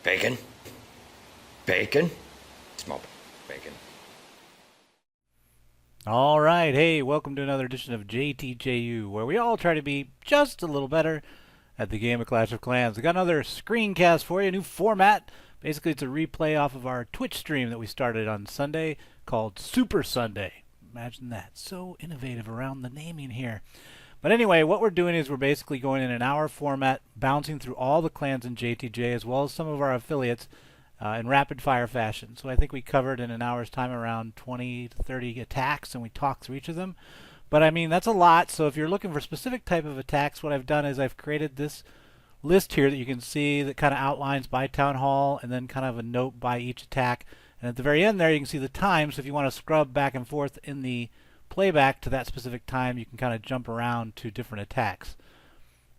Bacon. Bacon. Small bacon. All right, hey, welcome to another edition of JTJU, where we all try to be just a little better at the game of Clash of Clans. We got another screencast for you, a new format. Basically, it's a replay off of our Twitch stream that we started on Sunday called Super Sunday. Imagine that. So innovative around the naming here. But anyway, what we're doing is we're basically going in an hour format, bouncing through all the clans in JTJ as well as some of our affiliates in rapid fire fashion. So I think we covered in an hour's time around 20 to 30 attacks, and we talked through each of them. But I mean, that's a lot. So if you're looking for specific type of attacks, what I've done is I've created this list here that you can see that kind of outlines by town hall and then kind of a note by each attack. And at the very end there, you can see the time. So if you want to scrub back and forth in the playback to that specific time, you can kind of jump around to different attacks.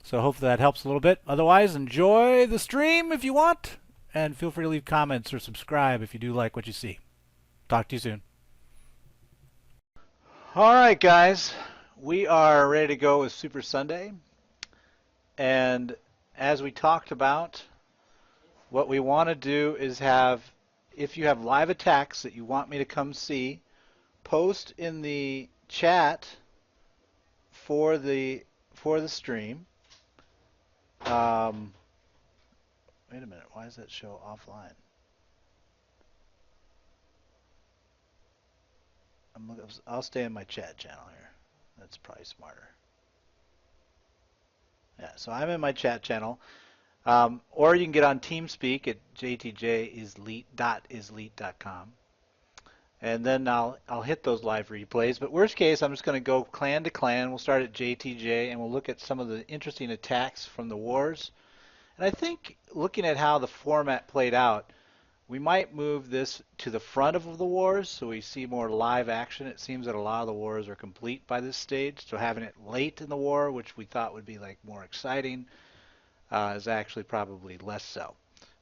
So hopefully that helps a little bit. Otherwise, enjoy the stream if you want, and feel free to leave comments or subscribe if you do like what you see. Talk to you soon. All right, guys, we are ready to go with Super Sunday. And as we talked about, what we want to do is have, if you have live attacks that you want me to come see, post in the chat for the stream. Wait a minute, why does that show offline? I'll stay in my chat channel here. That's probably smarter. Yeah, so I'm in my chat channel. Or you can get on TeamSpeak at jtjisleet.isleet.com. And then I'll hit those live replays. But worst case, I'm just going to go clan to clan. We'll start at JTJ, and we'll look at some of the interesting attacks from the wars. And I think looking at how the format played out, we might move this to the front of the wars so we see more live action. It seems that a lot of the wars are complete by this stage, so having it late in the war, which we thought would be like more exciting, is actually probably less so.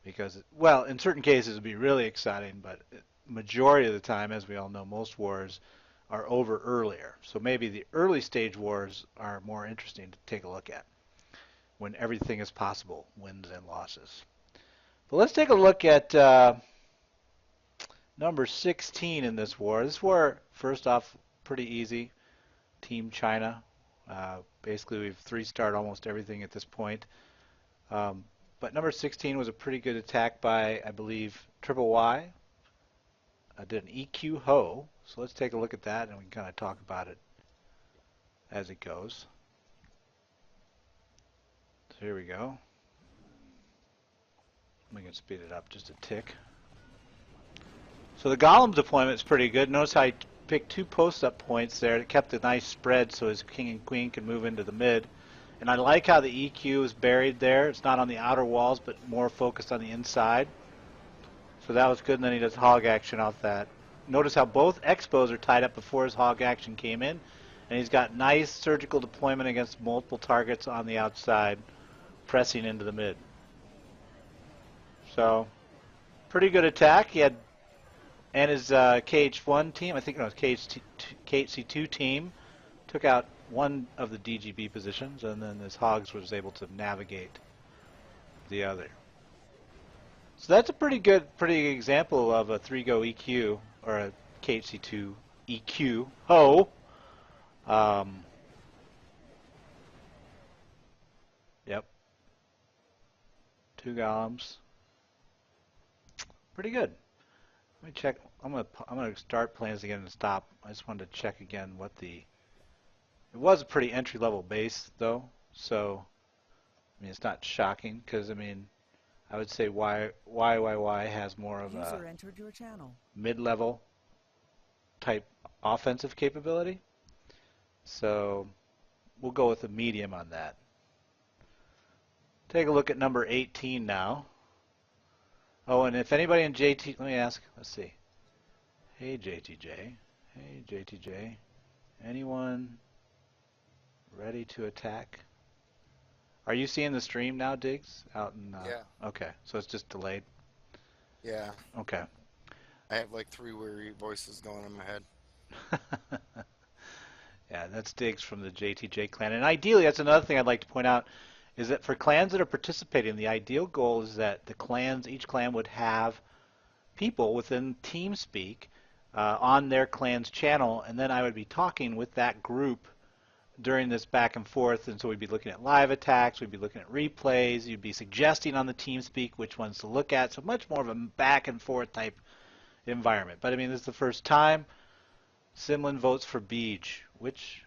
Because, well, in certain cases it would be really exciting, but majority of the time, as we all know, most wars are over earlier. So maybe the early stage wars are more interesting to take a look at when everything is possible, wins and losses. But let's take a look at number 16 in this war. This war, first off, pretty easy. Team China. Basically, we've three-starred almost everything at this point. But number 16 was a pretty good attack by, I believe, Triple Y. Did an EQ Ho. So let's take a look at that, and we can kind of talk about it as it goes. So here we go. We can speed it up just a tick. So the Golem deployment is pretty good. Notice how he picked two post-up points there. It kept a nice spread so his king and queen can move into the mid. And I like how the EQ is buried there. It's not on the outer walls, but more focused on the inside. So that was good, and then he does hog action off that. Notice how both expos are tied up before his hog action came in. And he's got nice surgical deployment against multiple targets on the outside, pressing into the mid. So, pretty good attack. He had, and his KH1 team, I think it was KHC2 team, took out one of the DGB positions, and then his Hogs was able to navigate the other. So that's a pretty good example of a 3-go EQ, or a KHC2 EQ. Ho! Yep. Two golems. Pretty good. Let me check. I'm gonna start plans again and stop. I just wanted to check again what it was a pretty entry level base though. So I mean it's not shocking because I mean I would say YYY has more of a mid-level type offensive capability. So we'll go with a medium on that. Take a look at number 18 now. Oh, and if anybody in JT, let me ask, let's see. Hey JTJ, hey JTJ, anyone ready to attack? Are you seeing the stream now, Diggs? Out in, Yeah. Okay, so it's just delayed? Yeah. Okay. I have like 3 weary voices going in my head. Yeah, that's Diggs from the JTJ clan. And ideally, that's another thing I'd like to point out. is that for clans that are participating, the ideal goal is that the clans, each clan would have people within TeamSpeak on their clan's channel, and then I would be talking with that group during this back and forth, and so we'd be looking at live attacks, we'd be looking at replays, you'd be suggesting on the TeamSpeak which ones to look at, so much more of a back and forth type environment. But I mean, this is the first time. Simlin votes for Beej. Which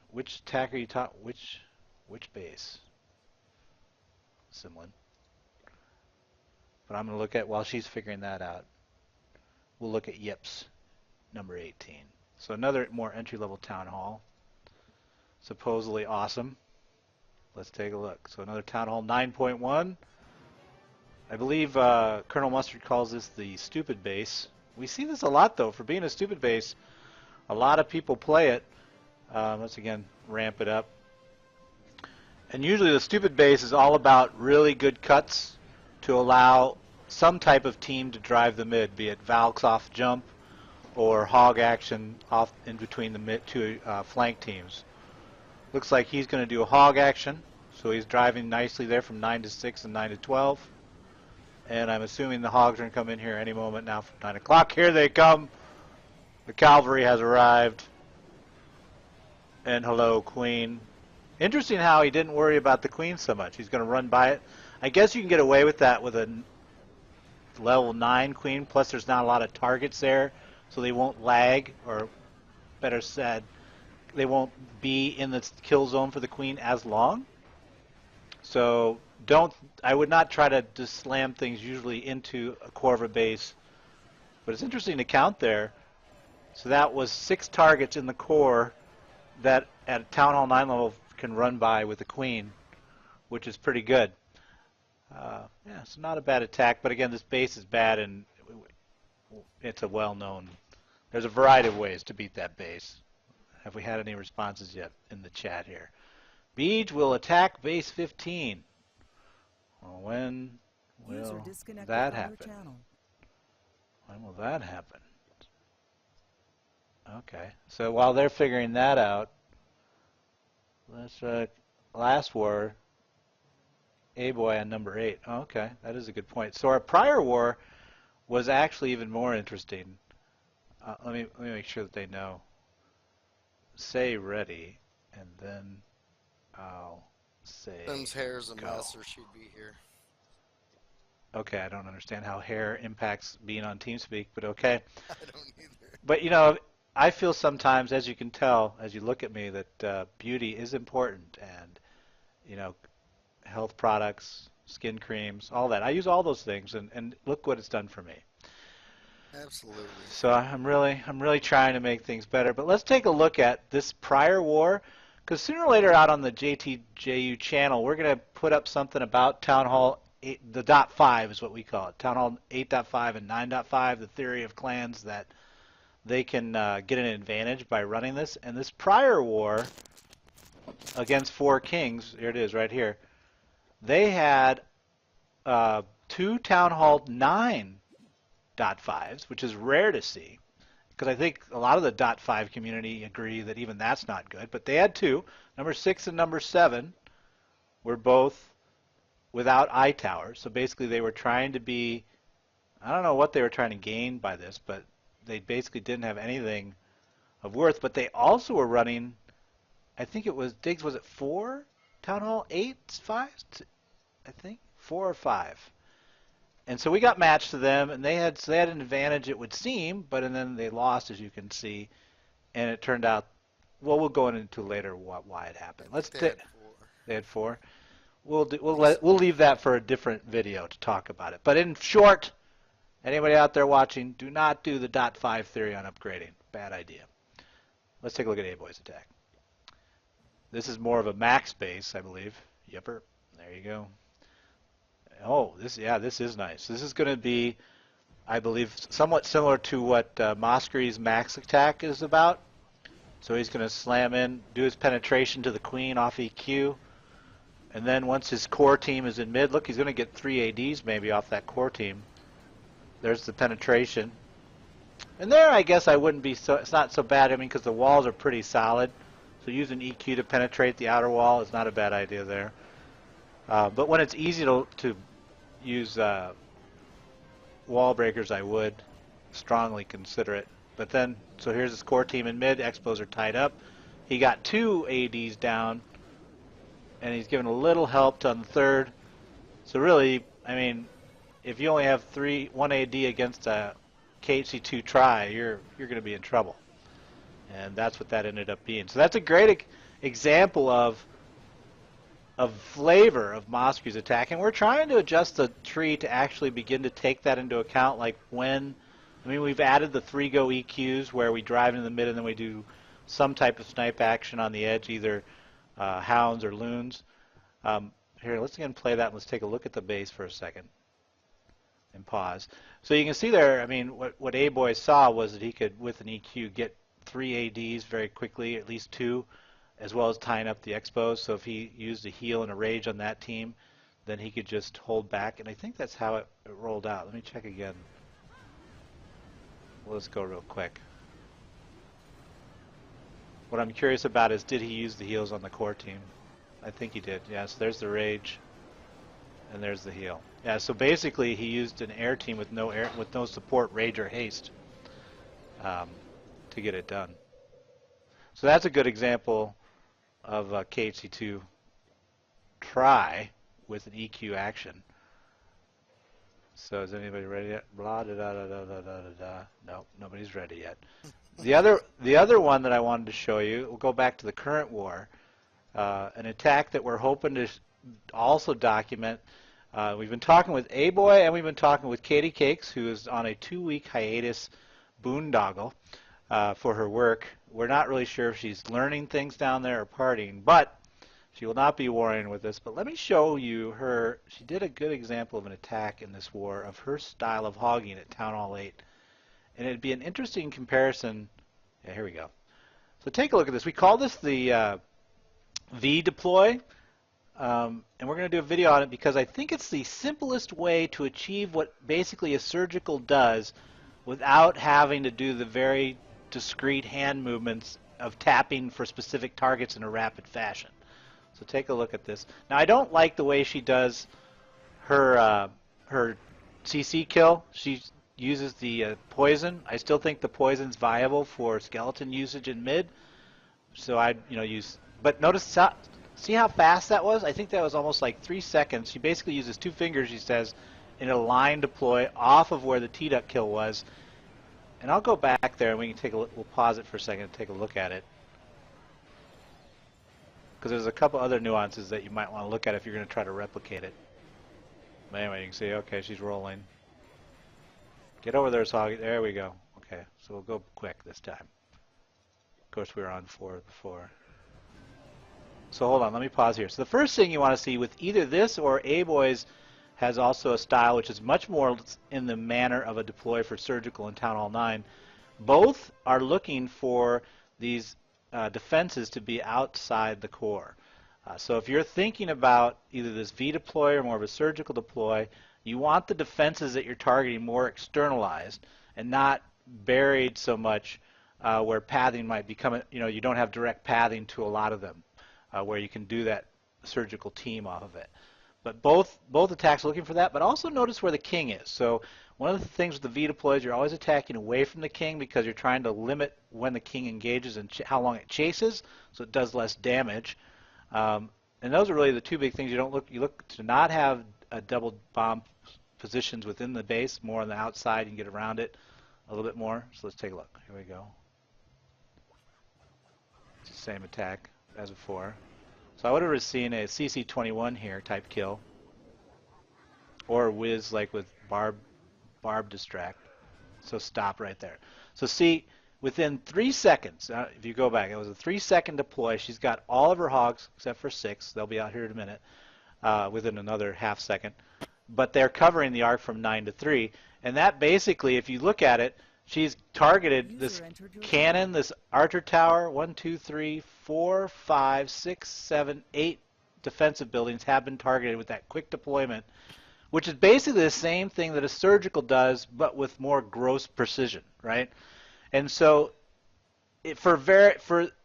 attack are you talking? Which base? Simlin. But I'm going to look at, while she's figuring that out, we'll look at Yips, number 18. So another more entry-level town hall. Supposedly awesome. Let's take a look. So another town hall 9.1. I believe Colonel Mustard calls this the stupid base. We see this a lot, though. For being a stupid base, a lot of people play it. Let's again ramp it up. And usually the stupid base is all about really good cuts to allow some type of team to drive the mid, be it Valks off jump or hog action off in between the mid two flank teams. Looks like he's going to do a hog action, so he's driving nicely there from 9 to 6 and 9 to 12. And I'm assuming the hogs are going to come in here any moment now from 9 o'clock. Here they come. The cavalry has arrived. And hello, Queen. Interesting how he didn't worry about the Queen so much. He's going to run by it. I guess you can get away with that with a level 9 Queen, plus there's not a lot of targets there, so they won't lag, or better said, they won't be in the kill zone for the Queen as long. So I would not try to just slam things usually into a core of a base. But it's interesting to count there. So that was 6 targets in the core that at Town Hall 9 level can run by with the Queen, which is pretty good. Yeah, it's not a bad attack, but again, this base is bad, and it's a well-known. There's a variety of ways to beat that base. Have we had any responses yet in the chat here? Beej will attack base 15. Well, when will that happen? When will that happen? Okay, so while they're figuring that out, let's last war, A-boy on number 8. Oh, okay, that is a good point. So our prior war was actually even more interesting. Let me make sure that they know. Say ready, and then I'll say Tim's hair's a go. mess, or she'd be here. Okay, I don't understand how hair impacts being on TeamSpeak, but okay. I don't either. But you know, I feel sometimes, as you can tell, as you look at me, that beauty is important, and you know, health products, skin creams, all that. I use all those things, and look what it's done for me. Absolutely. So I'm really trying to make things better. But let's take a look at this prior war, because sooner or later out on the JTJU channel, we're going to put up something about Town Hall 8, the .5 is what we call it. Town Hall 8.5 and 9.5, the theory of clans that they can get an advantage by running this. And this prior war against 4 Kings, here it is right here, they had 2 Town Hall 9.5s, which is rare to see, because I think a lot of the .5 community agree that even that's not good. But they had 2. Number 6 and number 7 were both without eye towers. So basically they were trying to be, I don't know what they were trying to gain by this, but they basically didn't have anything of worth. But they also were running, I think it was, Diggs, was it 4 Town Hall 8.5s? I think 4 or 5. And so we got matched to them, and they had an advantage, it would seem, but and then they lost, as you can see, and it turned out, well, we'll go into later why it happened. They had 4. We'll leave that for a different video to talk about it. But in short, anybody out there watching, do not do the .5 theory on upgrading. Bad idea. Let's take a look at A-Boy's attack. This is more of a max base, I believe. Yepper. There you go. Oh, this is nice. This is going to be, I believe, somewhat similar to what Moskery's max attack is about. So he's going to slam in, do his penetration to the Queen off EQ, and then once his core team is in mid, look, he's going to get 3 ADs maybe off that core team. There's the penetration. And there, I guess I wouldn't be so, it's not so bad, I mean, because the walls are pretty solid. So using EQ to penetrate the outer wall is not a bad idea there. But when it's easy to use wall breakers, I would strongly consider it. But then, so here's his core team in mid. Expos are tied up. He got 2 ADs down, and he's given a little help on the third. So really, I mean, if you only have 1 AD against a KHC2 try, you're going to be in trouble. And that's what that ended up being. So that's a great example of flavor of Mosky's attack, and we're trying to adjust the tree to actually begin to take that into account. Like we've added the 3-go EQs where we drive into the mid and then we do some type of snipe action on the edge, either hounds or loons. Here, let's again play that and let's take a look at the base for a second and pause. So you can see there, I mean, what A-Boy saw was that he could, with an EQ, get 3 ADs very quickly, at least 2, as well as tying up the expos. So if he used a heal and a rage on that team, then he could just hold back. And I think that's how it rolled out. Let me check again. Well, let's go real quick. What I'm curious about is, did he use the heals on the core team? I think he did. Yeah, so there's the rage, and there's the heal. Yeah, so basically he used an air team with no support, rage or haste to get it done. So that's a good example of a KHC2 try with an EQ action. So is anybody ready yet? Blah da da da da da da da. No, nobody's ready yet. The other one that I wanted to show you, we'll go back to the current war, an attack that we're hoping to also document. We've been talking with A-Boy and we've been talking with Katie Cakes, who is on a 2-week hiatus boondoggle for her work. We're not really sure if she's learning things down there or partying, but she will not be warring with us. But let me show you her. She did a good example of an attack in this war of her style of hogging at Town Hall 8. And it'd be an interesting comparison. Yeah, here we go. So take a look at this. We call this the V deploy. And we're going to do a video on it because I think it's the simplest way to achieve what basically a surgical does without having to do the very discrete hand movements of tapping for specific targets in a rapid fashion. So take a look at this. Now I don't like the way she does her CC kill. She uses the poison. I still think the poison's viable for skeleton usage in mid. So I'd use. But notice, see how fast that was? I think that was almost like 3 seconds. She basically uses 2 fingers, she says, in a line deploy off of where the T-Duck kill was. And I'll go back there and we can take a look. We'll pause it for a second and take a look at it. Because there's a couple other nuances that you might want to look at if you're going to try to replicate it. But anyway, you can see, okay, she's rolling. Get over there, Soggy. There we go. Okay, so we'll go quick this time. Of course, we were on 4 before. So hold on, let me pause here. So the first thing you want to see with either this or A-Boys has also a style which is much more in the manner of a deploy for surgical in Town Hall 9. Both are looking for these defenses to be outside the core. So if you're thinking about either this V deploy or more of a surgical deploy, you want the defenses that you're targeting more externalized and not buried so much where pathing might become, you don't have direct pathing to a lot of them where you can do that surgical team off of it. But both attacks are looking for that, but also notice where the king is. So one of the things with the V deploys, you're always attacking away from the king because you're trying to limit when the king engages and how long it chases, so it does less damage. And those are really the 2 big things. You look to not have a double bomb positions within the base, more on the outside. You can get around it a little bit more. So let's take a look. Here we go. It's the same attack as before. So I would have seen a CC21 here type kill, or whiz like with barb distract. So stop right there. So see, within 3 seconds, if you go back, it was a 3-second deploy. She's got all of her hogs except for 6. They'll be out here in a minute, within another half second. But they're covering the arc from 9 to 3, and that basically, if you look at it, she's targeted this cannon, this archer tower. 1, 2, 3, 4, 5, 6, 7, 8 defensive buildings have been targeted with that quick deployment, which is basically the same thing that a surgical does, but with more gross precision, right? And so, for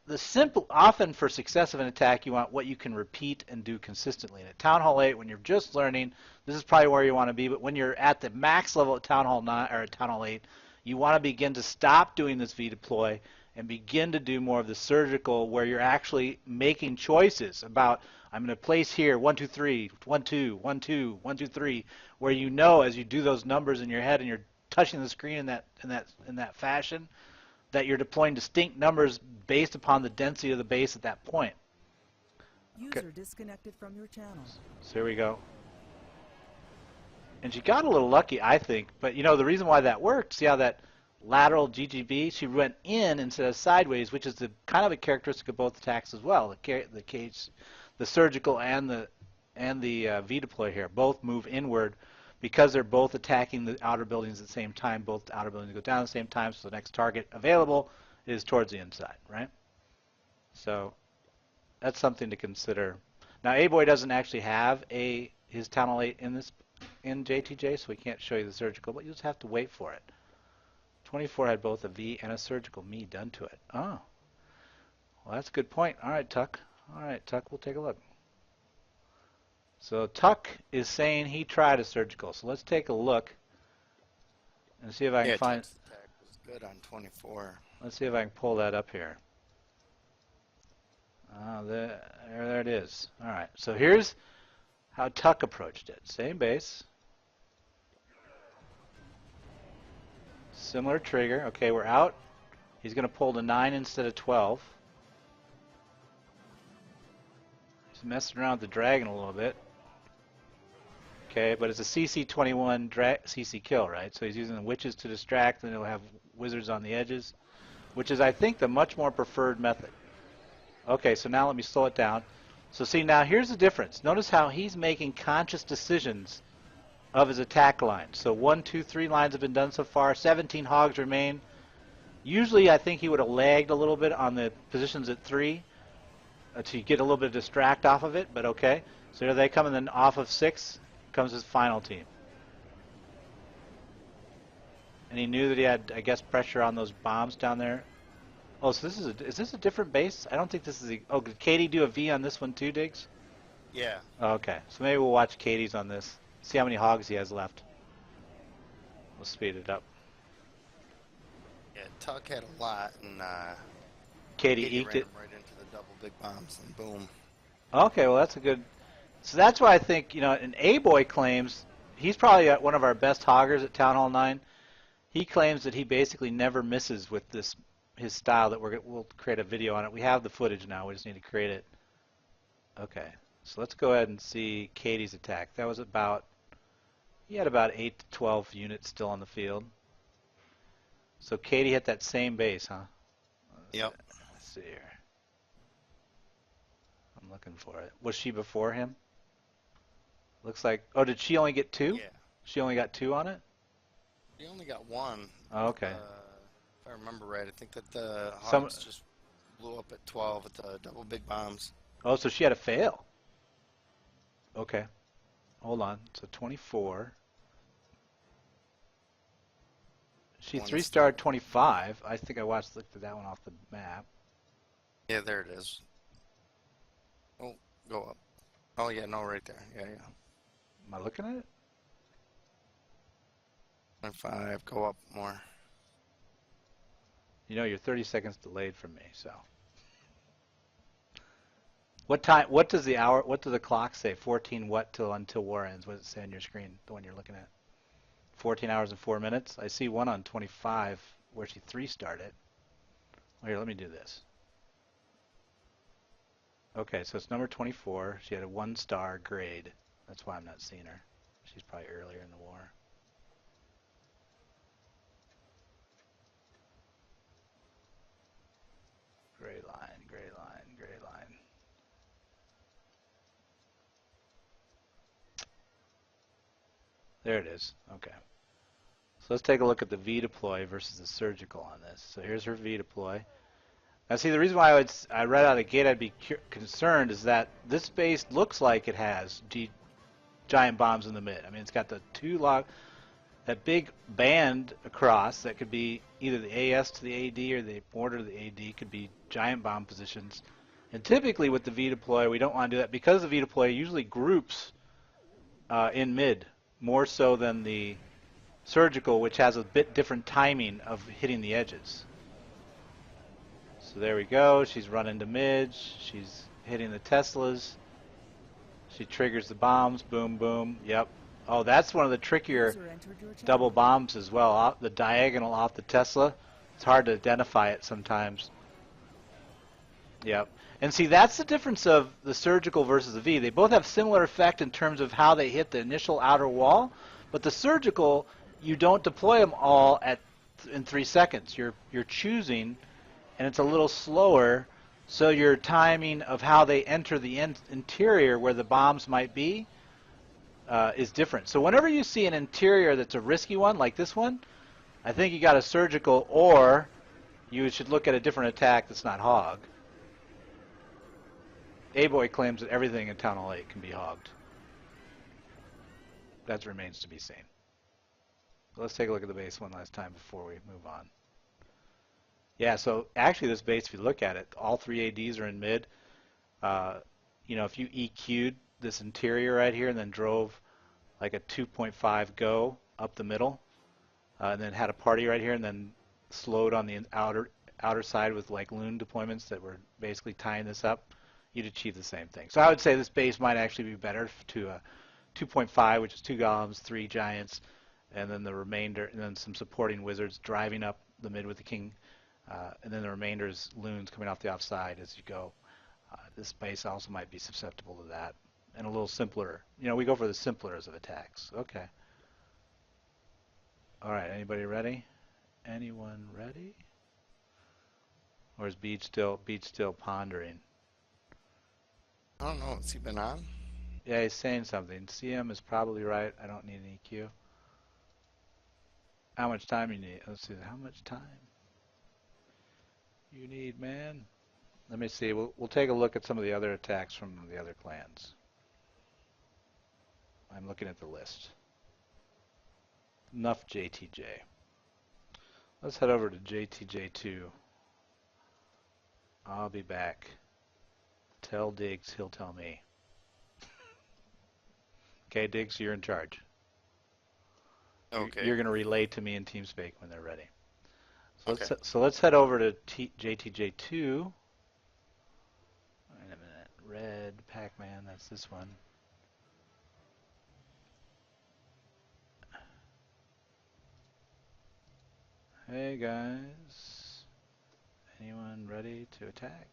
the simple, often for success of an attack, you want what you can repeat and do consistently. And at Town Hall 8, when you're just learning, this is probably where you want to be. But when you're at the max level at Town Hall 9 or at Town Hall 8, you want to begin to stop doing this V deploy and begin to do more of the surgical, where you're actually making choices about, I'm going to place here 1 2 3 1 2 1 2 1 2 3, where you know as you do those numbers in your head and you're touching the screen in that fashion, that you're deploying distinct numbers based upon the density of the base at that point. User disconnected from your channel. So here we go. And she got a little lucky, I think. But you know the reason why that worked. See how that lateral GGB? She went in instead of sideways, which is the kind of a characteristic of both attacks as well. The surgical and the V deploy here both move inward. Because they're both attacking the outer buildings at the same time, both outer buildings go down at the same time, so the next target available is towards the inside, right? So that's something to consider. Now, A-Boy doesn't actually have his Town Hall 8 in JTJ, so we can't show you the surgical, but you just have to wait for it. 24 had both a V and a surgical me done to it. Oh, well, that's a good point. All right, Tuck. All right, Tuck, we'll take a look. So Tuck is saying he tried a surgical. So let's take a look and see if I can find. Tuck's attack was good on 24. Let's see if I can pull that up here. There it is. All right. So here's how Tuck approached it. Same base. Similar trigger. Okay, we're out. He's going to pull the 9 instead of 12. He's messing around with the dragon a little bit. Okay, but it's a CC21 CC kill, right? So he's using the witches to distract, and he'll have wizards on the edges, which is, I think, the much more preferred method. Okay, so now let me slow it down. So see, now here's the difference. Notice how he's making conscious decisions of his attack line. So 1, 2, 3 lines have been done so far. 17 hogs remain. Usually, I think he would have lagged a little bit on the positions at 3 to get a little bit of distract off of it, but okay. So here they come, and then off of 6 comes his final team. And he knew that he had, I guess, pressure on those bombs down there. Oh, so is this a different base? I don't think this is the... Oh, did Katie do a V on this one too, Diggs? Yeah. Oh, okay, so maybe we'll watch Katie's on this. See how many hogs he has left. We'll speed it up. Yeah, Tuck had a lot, and Katie ran eked it. him right into the double big bombs, and boom. Okay, well that's a good... So that's why I think, you know, and A-Boy claims, he's probably one of our best hoggers at Town Hall 9. He claims that he basically never misses with his style that we'll create a video on it. We have the footage now, we just need to create it. Okay, so let's go ahead and see Katie's attack. That was about, he had about 8 to 12 units still on the field. So Katie hit that same base, huh? Yep. Let's see here. I'm looking for it. Was she before him? Looks like, oh, did she only get 2? Yeah. She only got 2 on it? He only got 1. Oh, okay. If I remember right, I think that the hogs just blew up at 12 at the double big bombs. Oh, so she had a fail. Okay. Hold on. So 24. She 3-starred 25. I think I looked at that one off the map. Yeah, there it is. Oh, go up. Oh, yeah, no, right there. Yeah, yeah. Am I looking at it? 25, go up more. You know, you're 30 seconds delayed from me, so. What time, what does the clock say? 14 what until war ends? What does it say on your screen, the one you're looking at? 14 hours and 4 minutes? I see one on 25 where she 3-starred it. Here, let me do this. Okay, so it's number 24. She had a 1-star grade. That's why I'm not seeing her. She's probably earlier in the war. Gray line, gray line, gray line. There it is. Okay. So let's take a look at the V deploy versus the surgical on this. So here's her V deploy. Now see, the reason why I read out of the gate I'd be concerned is that this base looks like it has giant bombs in the mid. I mean, it's got the 2 log. that big band across that could be either the AS to the AD or the border to the AD could be giant bomb positions. And typically with the V deploy, we don't want to do that because the V deploy usually groups in mid more so than the surgical, which has a bit different timing of hitting the edges. So there we go. She's running to mid. She's hitting the Teslas. She triggers the bombs. Boom, boom. Yep. Oh, that's one of the trickier User entered your channel. double bombs as well. The diagonal off the Tesla. It's hard to identify it sometimes. Yep. And see, that's the difference of the surgical versus the V. They both have similar effect in terms of how they hit the initial outer wall, but the surgical, you don't deploy them all in 3 seconds. You're choosing, and it's a little slower, so your timing of how they enter the interior where the bombs might be is different. So whenever you see an interior that's a risky one, like this one, I think you got a surgical, or you should look at a different attack that's not hog. A-Boy claims that everything in Town Hall 8 can be hogged. That remains to be seen. Let's take a look at the base one last time before we move on. Yeah, so actually this base, if you look at it, all 3 ADs are in mid. You know, if you EQ'd this interior right here and then drove like a 2.5 go up the middle, and then had a party right here and then slowed on the outer side with like loon deployments that were basically tying this up, you'd achieve the same thing. So I would say this base might actually be better to a 2.5, which is 2 golems, 3 giants, and then the remainder, and then some supporting wizards driving up the mid with the king, and then the remainder is loons coming off the offside as you go. This base also might be susceptible to that, and a little simpler. You know, we go for the simplers of attacks. Okay. All right, anybody ready? Anyone ready? Or is Beach still pondering? I don't know. Has he been on? Yeah, he's saying something. CM is probably right. I don't need an EQ. How much time you need? Let's see. How much time you need, man? Let me see. We'll take a look at some of the other attacks from the other clans. I'm looking at the list. Enough JTJ. Let's head over to JTJ2. I'll be back. Tell Diggs, he'll tell me. Okay, Diggs, you're in charge. Okay. You're going to relay to me in TeamSpeak when they're ready. So, Okay. let's head over to JTJ2. Wait a minute. Red Pac-Man, that's this one. Hey guys. Anyone ready to attack?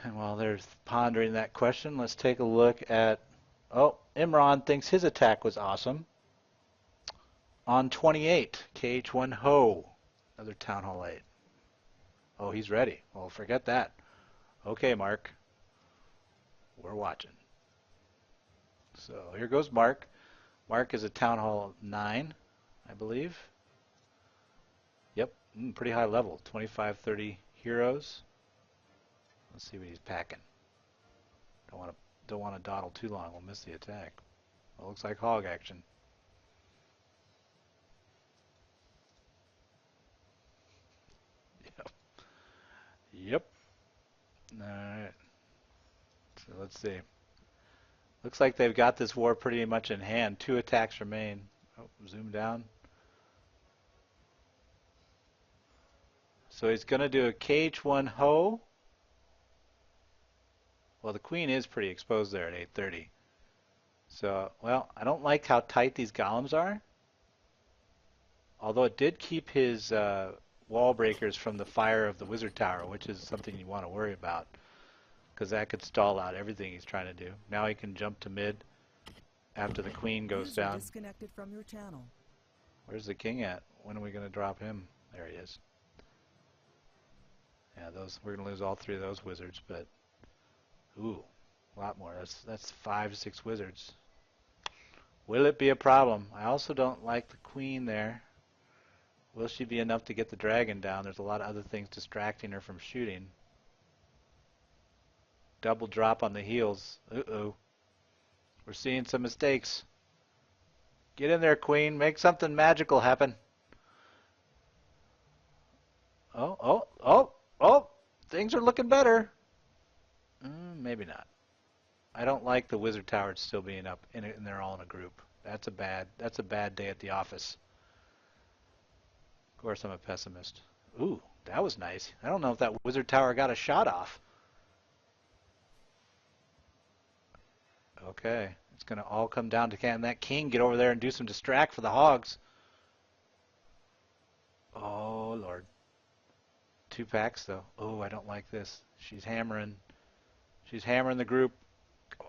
And while they're pondering that question, let's take a look at... Oh, Imran thinks his attack was awesome. On 28, KH1 Ho. Another Town Hall 8. Oh, he's ready. Well, forget that. Okay, Mark. We're watching. So here goes Mark. Mark is a Town Hall 9, I believe. Yep, pretty high level. 25, 30 heroes. Let's see what he's packing. Don't want to dawdle too long. We'll miss the attack. Well, looks like hog action. Yep. Alright. So let's see. Looks like they've got this war pretty much in hand. 2 attacks remain. Oh, zoom down. So he's going to do a KH1 Ho. Well, the queen is pretty exposed there at 830. So, well, I don't like how tight these golems are. Although it did keep his wall breakers from the fire of the wizard tower, which is something you want to worry about, because that could stall out everything he's trying to do. Now he can jump to mid after the queen goes User down. disconnected from your channel. Where's the king at? When are we going to drop him? There he is. Yeah, we're going to lose all 3 of those wizards, but ooh, a lot more. That's 5 to 6 wizards. Will it be a problem? I also don't like the queen there. Will she be enough to get the dragon down? There's a lot of other things distracting her from shooting. Double drop on the heels. Uh-oh. We're seeing some mistakes. Get in there, queen. Make something magical happen. Oh, oh, oh, oh. Things are looking better. Maybe not. I don't like the wizard towers still being up and they're all in a group. That's a bad day at the office. Of course I'm a pessimist. Ooh, that was nice. I don't know if that wizard tower got a shot off. Okay, it's going to all come down to can that king get over there and do some distract for the hogs. Oh, Lord. 2 packs, though. Oh, I don't like this. She's hammering. She's hammering the group. Go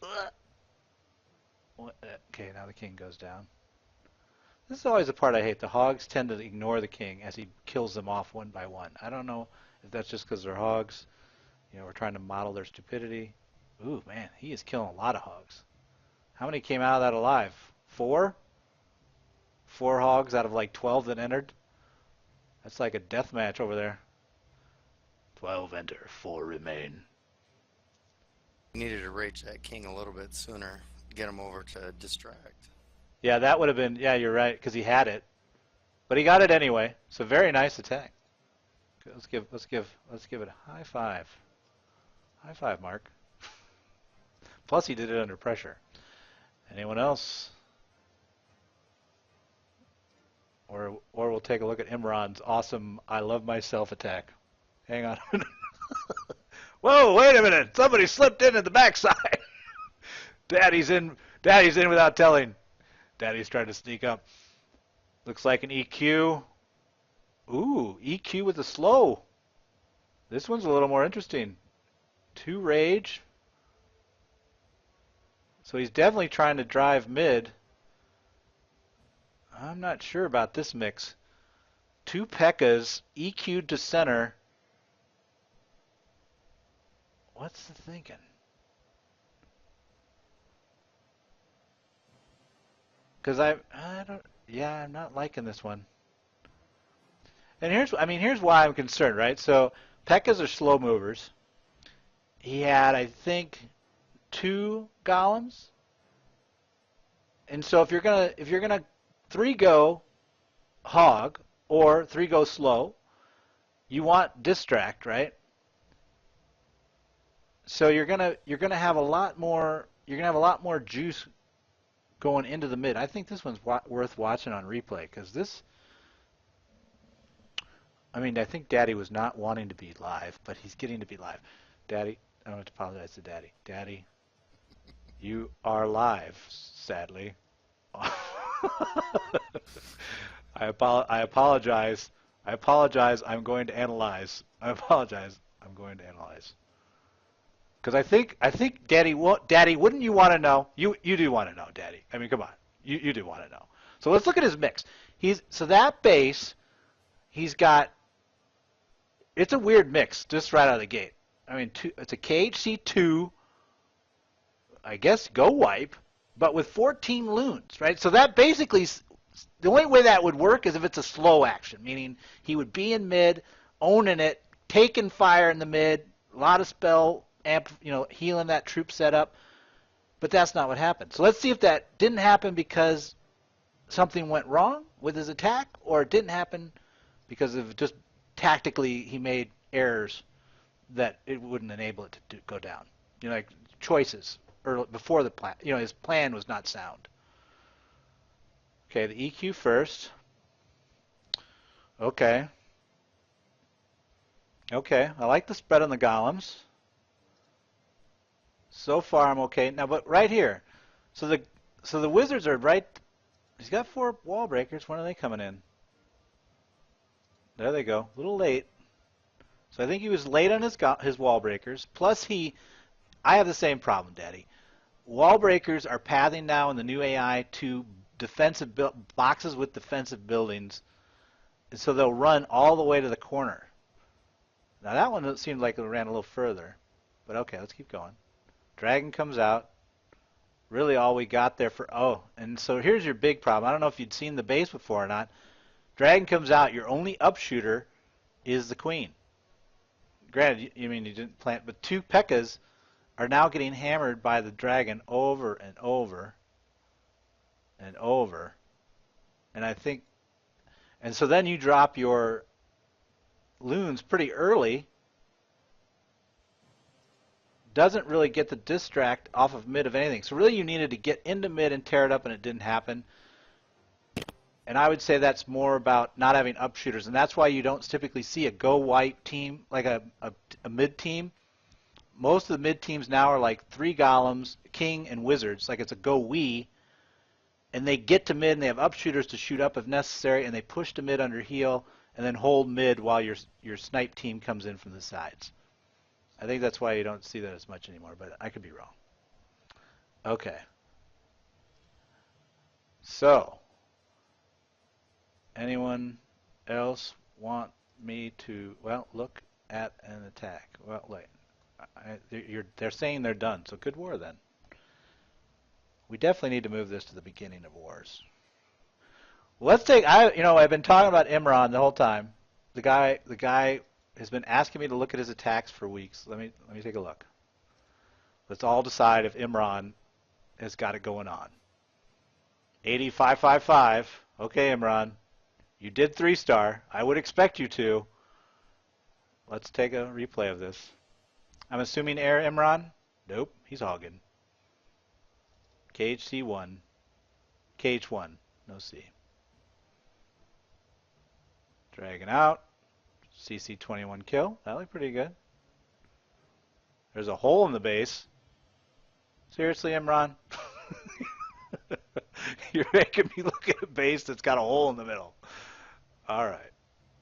on. Okay, now the king goes down. This is always the part I hate. The hogs tend to ignore the king as he kills them off one by one. I don't know if that's just because they're hogs. You know, we're trying to model their stupidity. Ooh, man, he is killing a lot of hogs. How many came out of that alive? 4? 4 hogs out of like 12 that entered? That's like a death match over there. 12 enter, 4 remain. Needed to rage that king a little bit sooner. Get him over to distract. Yeah, that would have been, yeah, you're right, because he had it. But he got it anyway. So very nice attack. Let's give it a high five. High five, Mark. Plus he did it under pressure. Anyone else? Or we'll take a look at Imran's awesome I love myself attack. Hang on a minute. Whoa, wait a minute. Somebody slipped in at the backside. Daddy's in without telling. Daddy's trying to sneak up. Looks like an EQ. Ooh, EQ with a slow. This one's a little more interesting. 2 rage. So he's definitely trying to drive mid. I'm not sure about this mix. 2 P.E.K.K.A.s, EQ'd to center. What's the thinking? Because I'm not liking this one. And here's why I'm concerned, right? So P.E.K.K.A.s are slow movers. He had, I think, 2 golems. And so if you're gonna 3 go hog or 3 go slow, you want distract, right? So you're gonna have a lot more juice going into the mid. I think this one's worth watching on replay because this. I mean, I think Daddy was not wanting to be live, but he's getting to be live. Daddy, I don't have to apologize to Daddy. Daddy, you are live, sadly. I apologize. I'm going to analyze. I apologize. I'm going to analyze. Because I think Daddy, wouldn't you want to know? You do want to know, Daddy. I mean, come on. You do want to know. So let's look at his mix. So that base, he's got. It's a weird mix just right out of the gate. I mean, it's a KHC2. I guess go wipe, but with 14 loons, right? So that basically, the only way that would work is if it's a slow action, meaning he would be in mid, owning it, taking fire in the mid, a lot of spell, healing that troop setup, but that's not what happened. So let's see if that didn't happen because something went wrong with his attack, or it didn't happen because of just tactically he made errors that it wouldn't enable it to go down. Like choices before the plan. His plan was not sound. Okay, the EQ first. Okay, I like the spread on the golems. So far I'm okay. Now, but right here, so the wizards are right. He's got 4 wall breakers. When are they coming in? There they go. A little late. So I think he was late on his wall breakers. Plus I have the same problem, Daddy. Wall breakers are pathing now in the new AI to defensive boxes with defensive buildings, and so they'll run all the way to the corner. Now that one seemed like it ran a little further, but okay, let's keep going. Dragon comes out. Really all we got there and so here's your big problem. I don't know if you'd seen the base before or not. Dragon comes out, your only upshooter is the queen. Granted, you didn't plant, but 2 P.E.K.K.A.s are now getting hammered by the dragon over and over. and over. And I think, and so then you drop your loons pretty early. Doesn't really get the distract off of mid of anything. So really you needed to get into mid and tear it up, and it didn't happen. And I would say that's more about not having upshooters. And that's why you don't typically see a go white team, like a mid team. Most of the mid teams now are like 3 golems, king, and wizards. Like it's a go we. And they get to mid and they have upshooters to shoot up if necessary, and they push to mid under heal and then hold mid while your snipe team comes in from the sides. I think that's why you don't see that as much anymore, but I could be wrong. Okay. So, anyone else want me to, well, look at an attack? Well, wait. They're saying they're done, so good war then. We definitely need to move this to the beginning of wars. Let's take, I've been talking about Imran the whole time. The guy has been asking me to look at his attacks for weeks. Let me take a look. Let's all decide if Imran has got it going on. 8555. Okay, Imran. You did 3-star. I would expect you to. Let's take a replay of this. I'm assuming air Imran? Nope, he's hogging. Cage C1. Cage 1. No C. Dragging out. CC 21 kill. That looked pretty good. There's a hole in the base. Seriously, Imran? You're making me look at a base that's got a hole in the middle. All right.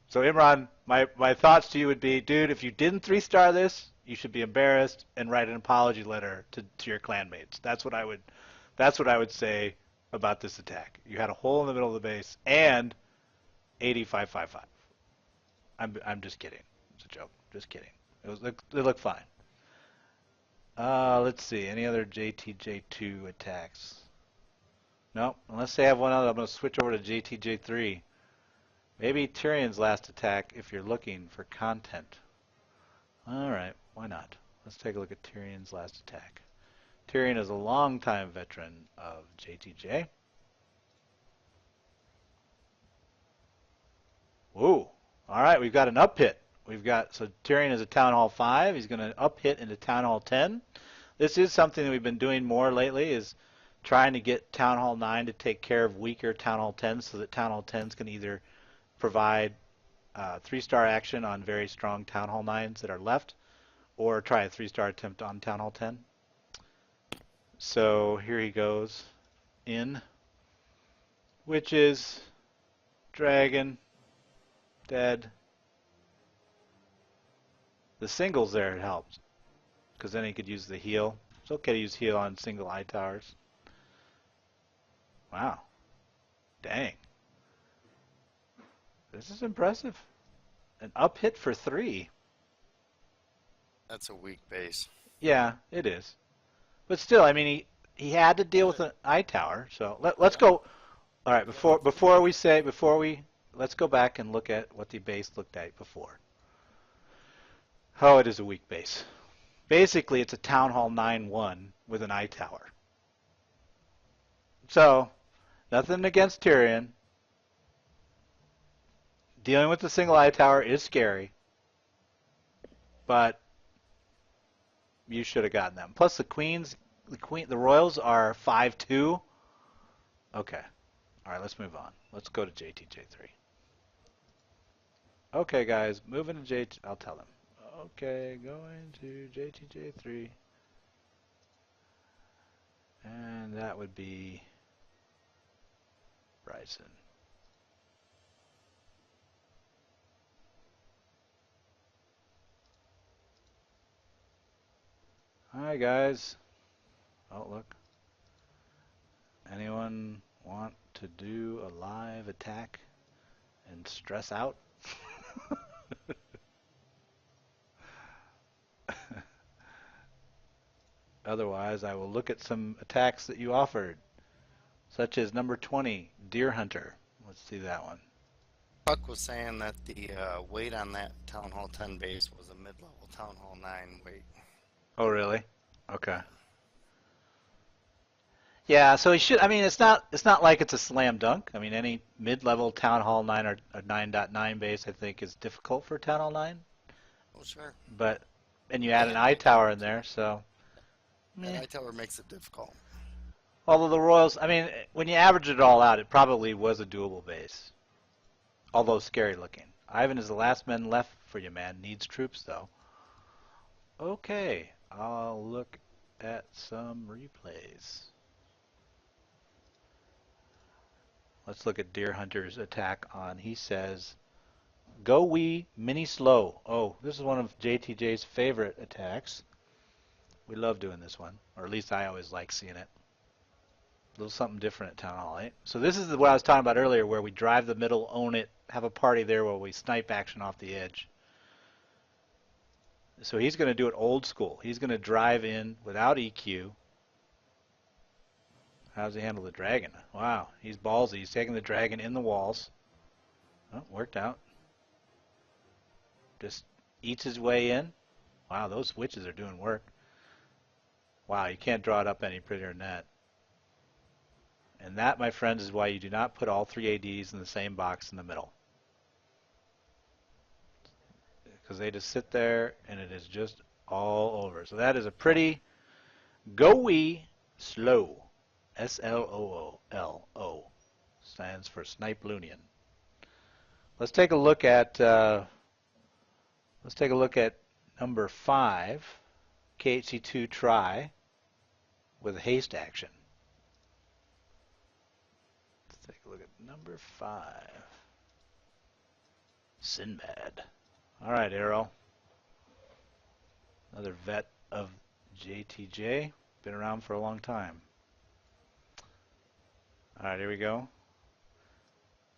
So Imran, my thoughts to you would be, dude, if you didn't 3-star this, you should be embarrassed and write an apology letter to your clanmates. That's what I would say about this attack. You had a hole in the middle of the base and 8555. I'm just kidding. It's a joke. Just kidding. It looked fine. Let's see. Any other JTJ2 attacks? No. Unless they have one other, I'm going to switch over to JTJ3. Maybe Tyrion's last attack if you're looking for content. All right. Why not? Let's take a look at Tyrion's last attack. Tyrion is a longtime veteran of JTJ. Ooh. All right, we've got an up hit. So Tyrion is a Town Hall 5. He's going to up hit into Town Hall 10. This is something that we've been doing more lately, is trying to get Town Hall 9 to take care of weaker Town Hall 10s so that Town Hall 10s can either provide 3-star action on very strong Town Hall 9s that are left, or try a 3-star attempt on Town Hall 10. So here he goes in Witches, Dragon, dead. The singles there helped, because then he could use the heal. It's okay to use heal on single eye towers. Wow. Dang. This is impressive. An up hit for 3. That's a weak base. Yeah, it is. But still, I mean, he had to deal with an eye tower. So let's go. All right, let's go back and look at what the base looked like before. Oh, it is a weak base. Basically, it's a Town Hall 9-1 with an eye tower. So, nothing against Tyrion. Dealing with the single eye tower is scary. But you should have gotten them. Plus the Royals are 5-2. Okay. All right, let's move on. Let's go to JTJ3. Okay, guys, moving to I'll tell them. Okay, going to JTJ3. And that would be Bryson. Hi, guys. Oh, look. Anyone want to do a live attack and stress out? Otherwise, I will look at some attacks that you offered, such as number 20, Deer Hunter. Let's see that one. Buck was saying that the weight on that Town Hall 10 base was a mid-level Town Hall 9 weight. Oh, really? Okay. Yeah, so he should. I mean, it's not like it's a slam dunk. I mean, any mid-level Town Hall 9 or 9.9 base, I think, is difficult for Town Hall 9. Oh, sure. But and you add an And eye tower in there, so that meh. eye tower makes it difficult. Although the Royals, I mean, when you average it all out, it probably was a doable base. Although scary looking. Ivan is the last man left for you, man. Needs troops though. Okay, I'll look at some replays. Let's look at Deer Hunter's attack on. He says, "Go wee mini slow." Oh, this is one of JTJ's favorite attacks. We love doing this one, or at least I always like seeing it. A little something different at Town Hall, eh? So this is what I was talking about earlier, where we drive the middle, own it, have a party there where we snipe action off the edge. So he's going to do it old school. He's going to drive in without EQ. How does he handle the dragon? Wow, he's ballsy. He's taking the dragon in the walls. Oh, worked out. Just eats his way in. Wow, those witches are doing work. Wow, you can't draw it up any prettier than that. And that, my friends, is why you do not put all three ADs in the same box in the middle. Because they just sit there and it is just all over. So that is a pretty go-wee slow. SLOOLO stands for Snipelunian. Let's take a look at number 5, KHC2 try with a haste action. Let's take a look at number 5. Sinbad. All right, Arrow. Another vet of JTJ. Been around for a long time. All right, here we go.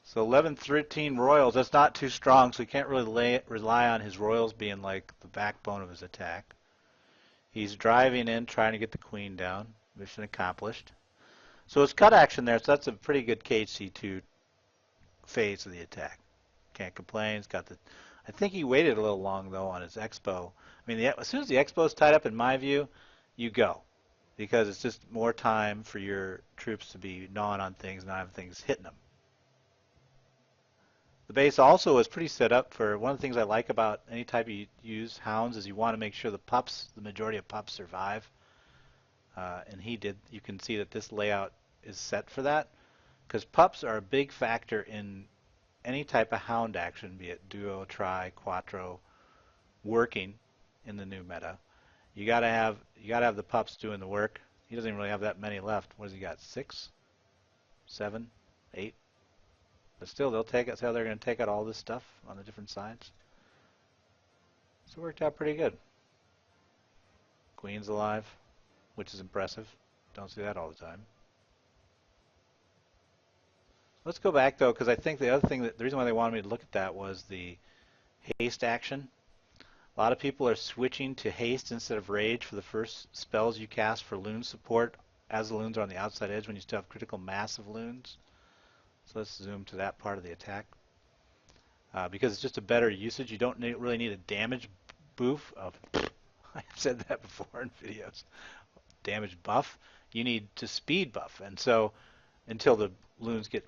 So 11-13 Royals. That's not too strong, so we can't really rely on his Royals being like the backbone of his attack. He's driving in, trying to get the queen down. Mission accomplished. So it's cut action there, so that's a pretty good KHC2 phase of the attack. Can't complain. It's got the. I think he waited a little long though on his expo. I mean, as soon as the expo is tied up, in my view, you go, because it's just more time for your troops to be gnawing on things and not have things hitting them. The base also is pretty set up for. One of the things I like about any type you use hounds is you want to make sure the majority of pups survive. And he did. You can see that this layout is set for that, because pups are a big factor in any type of hound action, be it duo, tri, quattro, working in the new meta. You gotta have the pups doing the work. He doesn't even really have that many left. What has he got? 6, 7, 8. But still, they'll take it. See how they're going to take out all this stuff on the different sides. So it worked out pretty good. Queen's alive, which is impressive. Don't see that all the time. Let's go back though, because I think the other thing the reason why they wanted me to look at that was the haste action. A lot of people are switching to haste instead of rage for the first spells you cast for loon support, as the loons are on the outside edge when you still have critical mass of loons. So let's zoom to that part of the attack. Because it's just a better usage. You don't really need a damage boof. I've said that before in videos. Damage buff. You need to speed buff. And so until the loons get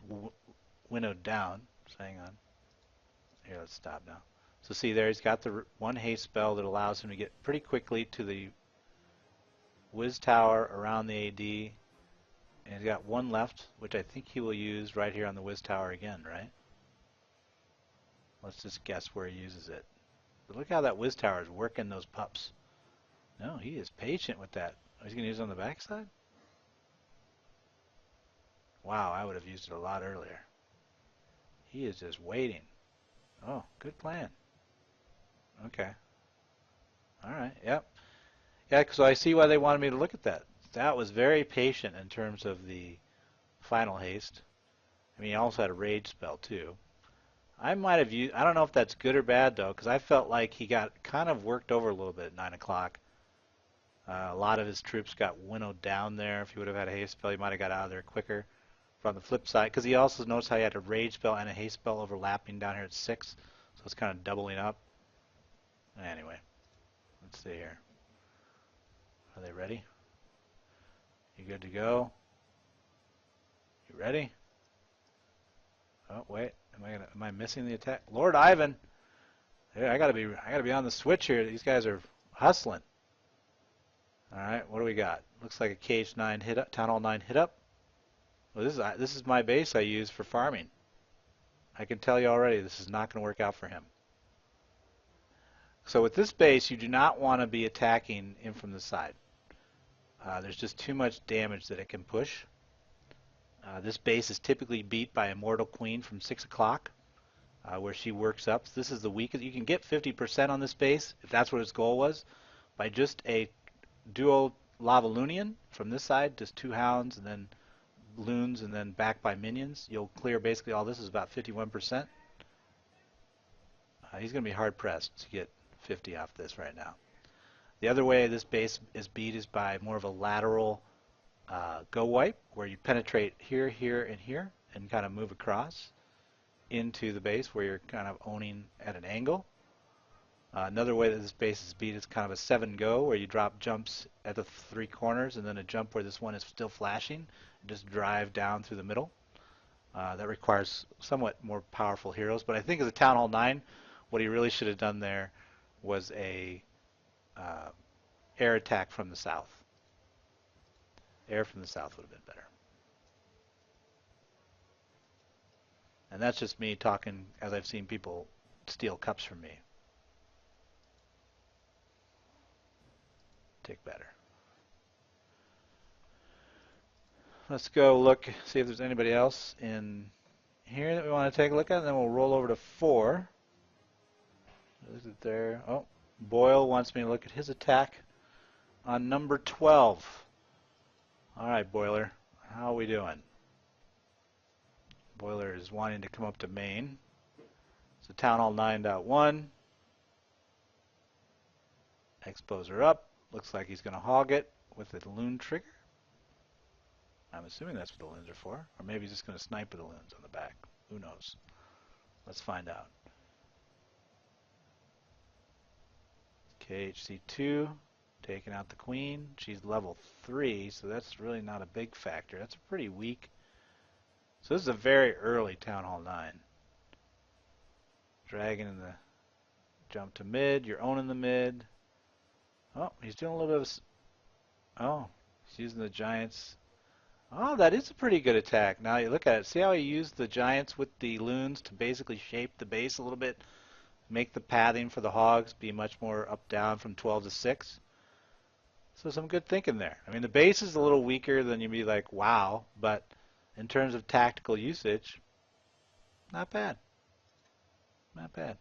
winnowed down. So hang on. Here, let's stop now. So see there, he's got the one haste spell that allows him to get pretty quickly to the whiz tower around the AD. And he's got one left, which I think he will use right here on the whiz tower again, right? Let's just guess where he uses it. But look how that whiz tower is working those pups. No, he is patient with that. Oh, he's going to use it on the backside? Wow, I would have used it a lot earlier. He is just waiting. Oh, good plan. Okay. All right, yep. Yeah, so I see why they wanted me to look at that. That was very patient in terms of the final haste. I mean, he also had a rage spell too. I might have used, I don't know if that's good or bad though, because I felt like he got kind of worked over a little bit at 9 o'clock. A lot of his troops got winnowed down there. If he would have had a haste spell, he might have got out of there quicker. From the flip side, because he also noticed how he had a rage spell and a haste spell overlapping down here at 6, so it's kind of doubling up. Anyway, let's see here. Are they ready? You good to go? You ready? Oh wait, am I missing the attack? Lord Ivan, hey, I gotta be on the switch here. These guys are hustling. All right, what do we got? Looks like a KH9 hit up, Town Hall 9 hit up. Well, this is my base I use for farming. I can tell you already, this is not going to work out for him. So with this base, you do not want to be attacking in from the side. There's just too much damage that it can push. This base is typically beat by Immortal Queen from 6 o'clock, where she works up. So this is the weakest. You can get 50% on this base, if that's what its goal was, by just a duo Lava Lunian from this side, just 2 hounds and then loons and then back by minions. You'll clear basically all this is about 51%. He's going to be hard pressed to get 50 off this right now. The other way this base is beat is by more of a lateral go wipe, where you penetrate here, here, and here, and kind of move across into the base where you're kind of owning at an angle. Another way that this base is beat is kind of a 7-go, where you drop jumps at the 3 corners and then a jump where this one is still flashing, and just drive down through the middle. That requires somewhat more powerful heroes, but I think as a Town Hall 9, what he really should have done there was a air attack from the south. Air from the south would have been better. And that's just me talking as I've seen people steal cups from me. Take better. Let's go look, see if there's anybody else in here that we want to take a look at, and then we'll roll over to 4. Is it there? Oh, Boyle wants me to look at his attack on number 12. All right, Boiler, how are we doing? Boiler is wanting to come up to main. So Town Hall 9.1. Expos are up. Looks like he's going to hog it with a loon trigger. I'm assuming that's what the loons are for. Or maybe he's just going to snipe with the loons on the back. Who knows? Let's find out. KHC2 taking out the queen. She's level 3, so that's really not a big factor. That's a pretty weak. So this is a very early Town Hall 9. Dragon in the jump to mid. You're owning the mid. Oh, he's doing a little bit of... Oh, he's using the giants. Oh, that is a pretty good attack. Now you look at it. See how he used the giants with the loons to basically shape the base a little bit? Make the pathing for the hogs be much more up-down from 12 to 6. So some good thinking there. I mean, the base is a little weaker than you'd be like, wow, but in terms of tactical usage, not bad. Not bad.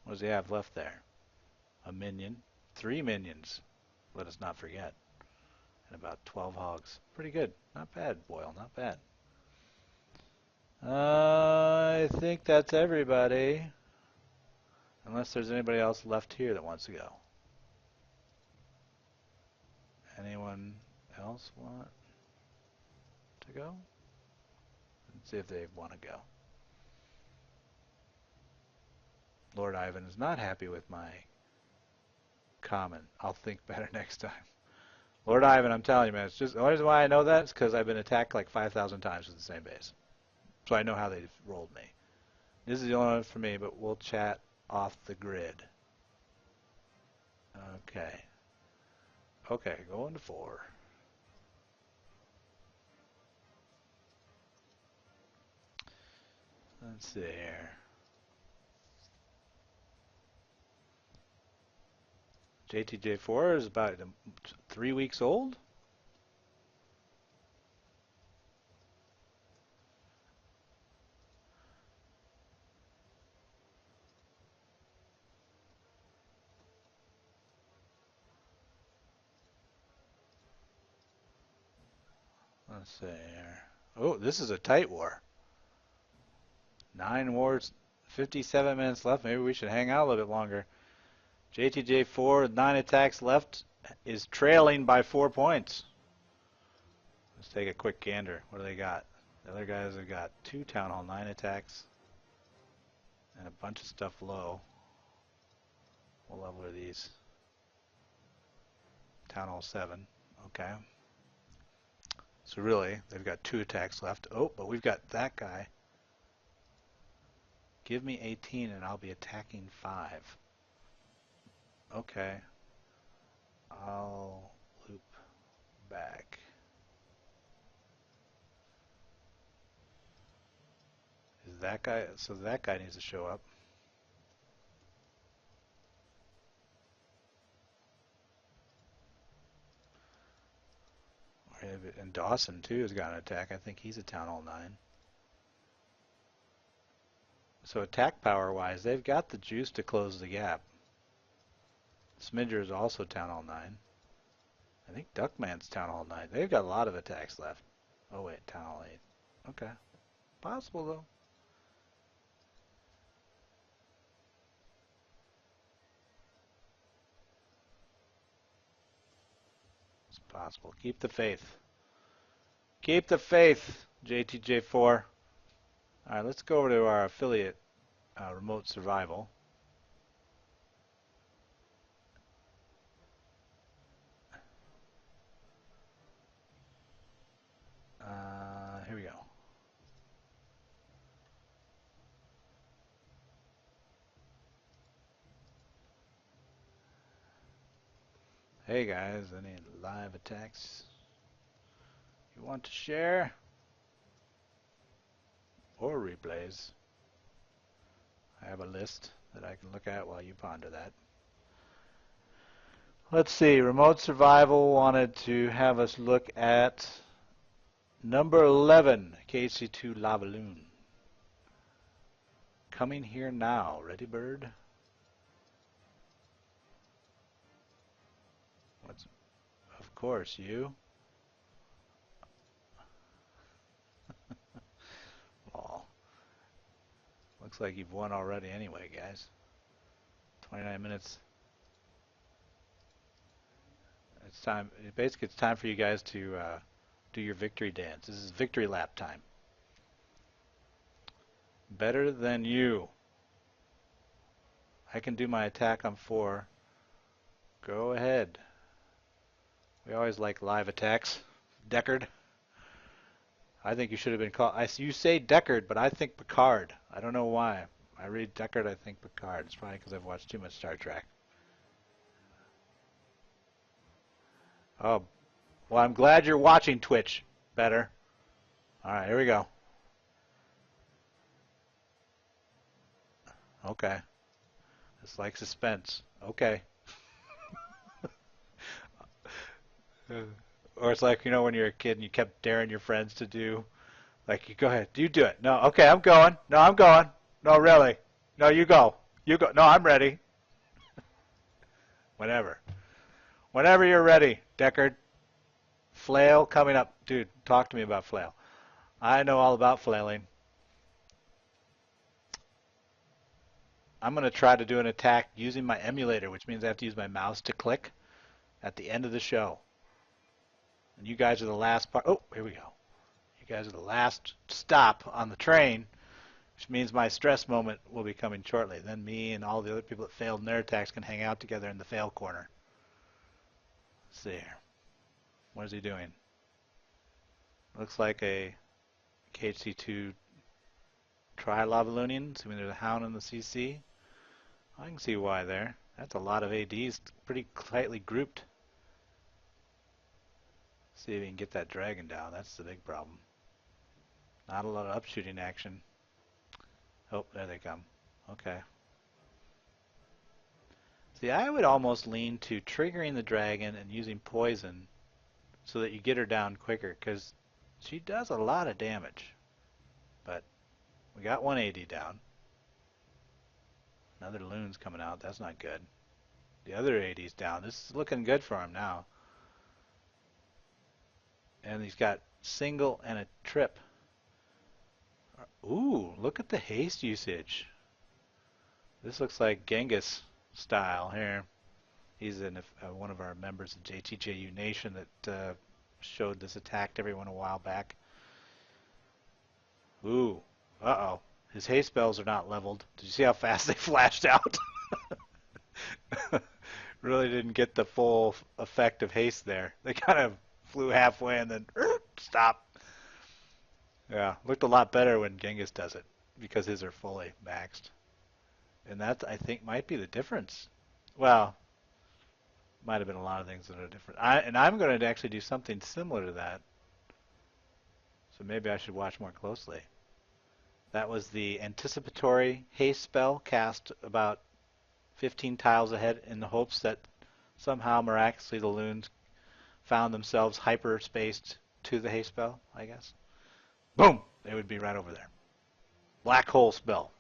What does he have left there? A minion. 3 minions. Let us not forget. And about 12 hogs. Pretty good. Not bad, Boyle. Not bad. I think that's everybody. Unless there's anybody else left here that wants to go. Anyone else want to go? Let's see if they want to go. Lord Ivan is not happy with my comment. I'll think better next time. Lord Ivan, I'm telling you, man, it's just the only reason why I know that is because I've been attacked like 5,000 times with the same base. So I know how they've rolled me. This is the only one for me, but we'll chat off the grid. Okay. Okay, going to 4. Let's see here. JTJ4 is about 3 weeks old. Let's see here. Oh, this is a tight war. 9 wars, 57 minutes left. Maybe we should hang out a little bit longer. JTJ4 with 9 attacks left is trailing by 4 points. Let's take a quick gander. What do they got? The other guys have got 2 Town Hall 9 attacks and a bunch of stuff low. What level are these? Town Hall 7. Okay. So really, they've got 2 attacks left. Oh, but we've got that guy. Give me 18 and I'll be attacking 5. Okay. I'll loop back. Is that guy, so that guy needs to show up. And Dawson too has got an attack. I think he's a Town Hall 9. So attack power wise, they've got the juice to close the gap. Smidger is also Town Hall 9. I think Duckman's Town Hall 9. They've got a lot of attacks left. Oh wait, Town Hall 8. Okay. Possible though. It's possible. Keep the faith. Keep the faith, JTJ4. Alright, let's go over to our affiliate, Remote Survival. Here we go. Hey guys, any live attacks you want to share? Or replays? I have a list that I can look at while you ponder that. Let's see, Remote Survival wanted to have us look at number 11, KC2 Lavaloon. Coming here now. Ready, bird? What's, of course, you. Oh, looks like you've won already anyway, guys. 29 minutes. It's time. Basically, it's time for you guys to do your victory dance. This is victory lap time. Better than you. I can do my attack on 4. Go ahead. We always like live attacks. Deckard. I think you should have been called. You say Deckard, but I think Picard. I don't know why. I read Deckard, I think Picard. It's probably because I've watched too much Star Trek. Oh, well, I'm glad you're watching Twitch better. All right, here we go. Okay. It's like suspense. Okay. Or it's like, you know, when you're a kid and you kept daring your friends to do, like, you go ahead, you do it. No, okay, I'm going. No, I'm going. No, really. No, you go. You go. No, I'm ready. Whenever. Whenever you're ready, Deckard. Flail coming up. Dude, talk to me about flail. I know all about flailing. I'm going to try to do an attack using my emulator, which means I have to use my mouse to click at the end of the show. And you guys are the last part. Oh, here we go. You guys are the last stop on the train, which means my stress moment will be coming shortly. Then me and all the other people that failed in their attacks can hang out together in the fail corner. Let's see here. What is he doing? Looks like a KHC2 Tri-Lavaloonian, assuming there's a Hound in the CC. I can see why there. That's a lot of ADs, pretty tightly grouped. See if we can get that dragon down. That's the big problem. Not a lot of upshooting action. Oh, there they come. Okay. See, I would almost lean to triggering the dragon and using poison so that you get her down quicker, because she does a lot of damage. But we got 180 down. Another loon's coming out. That's not good. The other 80's down. This is looking good for him now. And he's got single and a trip. Ooh, look at the haste usage. This looks like Genghis style here. He's one of our members of JTJU Nation that showed this attack to everyone a while back. Ooh, uh-oh. His haste spells are not leveled. Did you see how fast they flashed out? Really didn't get the full effect of haste there. They kind of flew halfway and then Stop. Yeah, looked a lot better when Genghis does it because his are fully maxed. And that, I think, might be the difference. Well, might have been a lot of things that are different. I'm going to actually do something similar to that. So maybe I should watch more closely. That was the anticipatory haste spell cast about 15 tiles ahead in the hopes that somehow miraculously the loons found themselves hyper-spaced to the haste spell, I guess. Boom! They would be right over there. Black hole spell.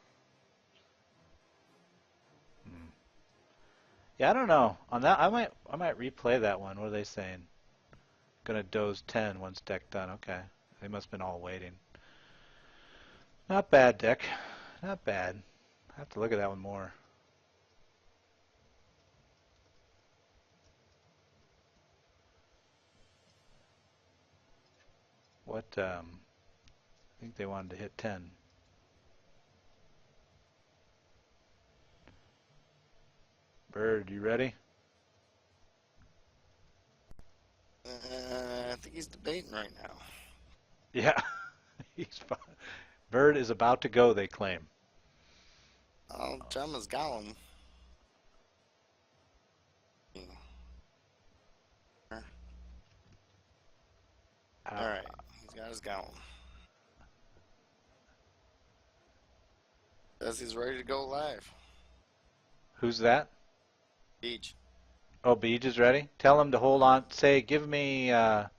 Yeah, I don't know. On that, I might replay that one. What are they saying? Gonna doze 10 once deck done. Okay. They must have been all waiting. Not bad, deck. Not bad. I have to look at that one more. What, I think they wanted to hit 10. Bird, you ready? I think he's debating right now. Yeah. He's fine. Bird is about to go, they claim. Oh, Gemma's got him. Alright, he's got his gown. Says he's ready to go live. Who's that? Beach. Oh, Beej is ready? Tell him to hold on. Say, give me 5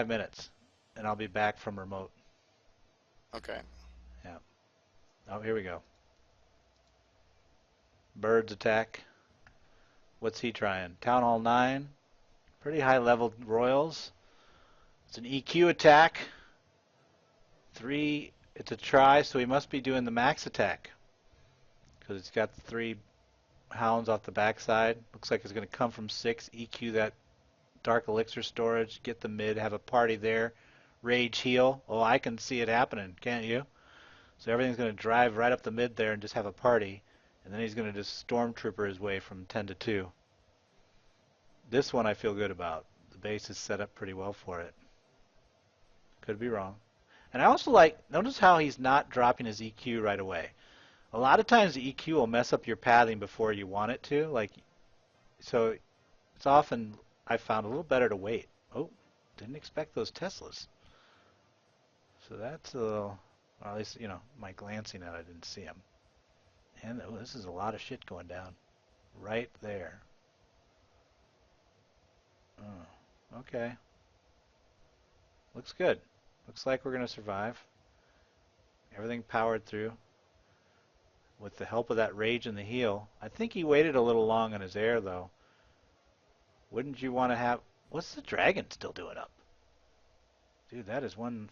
minutes, and I'll be back from remote. Okay. Yeah. Oh, here we go. Bird's attack. What's he trying? Town Hall 9. Pretty high level royals. It's an EQ attack. 3. It's a try, so he must be doing the max attack. Because it's got the 3 hounds off the backside. Looks like it's going to come from 6. EQ that dark elixir storage. Get the mid. Have a party there. Rage heal. Oh, I can see it happening. Can't you? So everything's going to drive right up the mid there and just have a party. And then he's going to just stormtrooper his way from 10 to 2. This one I feel good about. The base is set up pretty well for it. Could be wrong. And I also notice how he's not dropping his EQ right away. A lot of times the EQ will mess up your pathing before you want it to. So it's often, I found, a little better to wait. Oh, didn't expect those Teslas. So that's a little, or at least, my glancing at it, I didn't see them. And this is a lot of shit going down right there. Oh, okay. Looks good. Looks like we're going to survive. Everything powered through. With the help of that rage and the heal. I think he waited a little long on his air, though. Wouldn't you want to have... What's the dragon still doing up? Dude, that is one...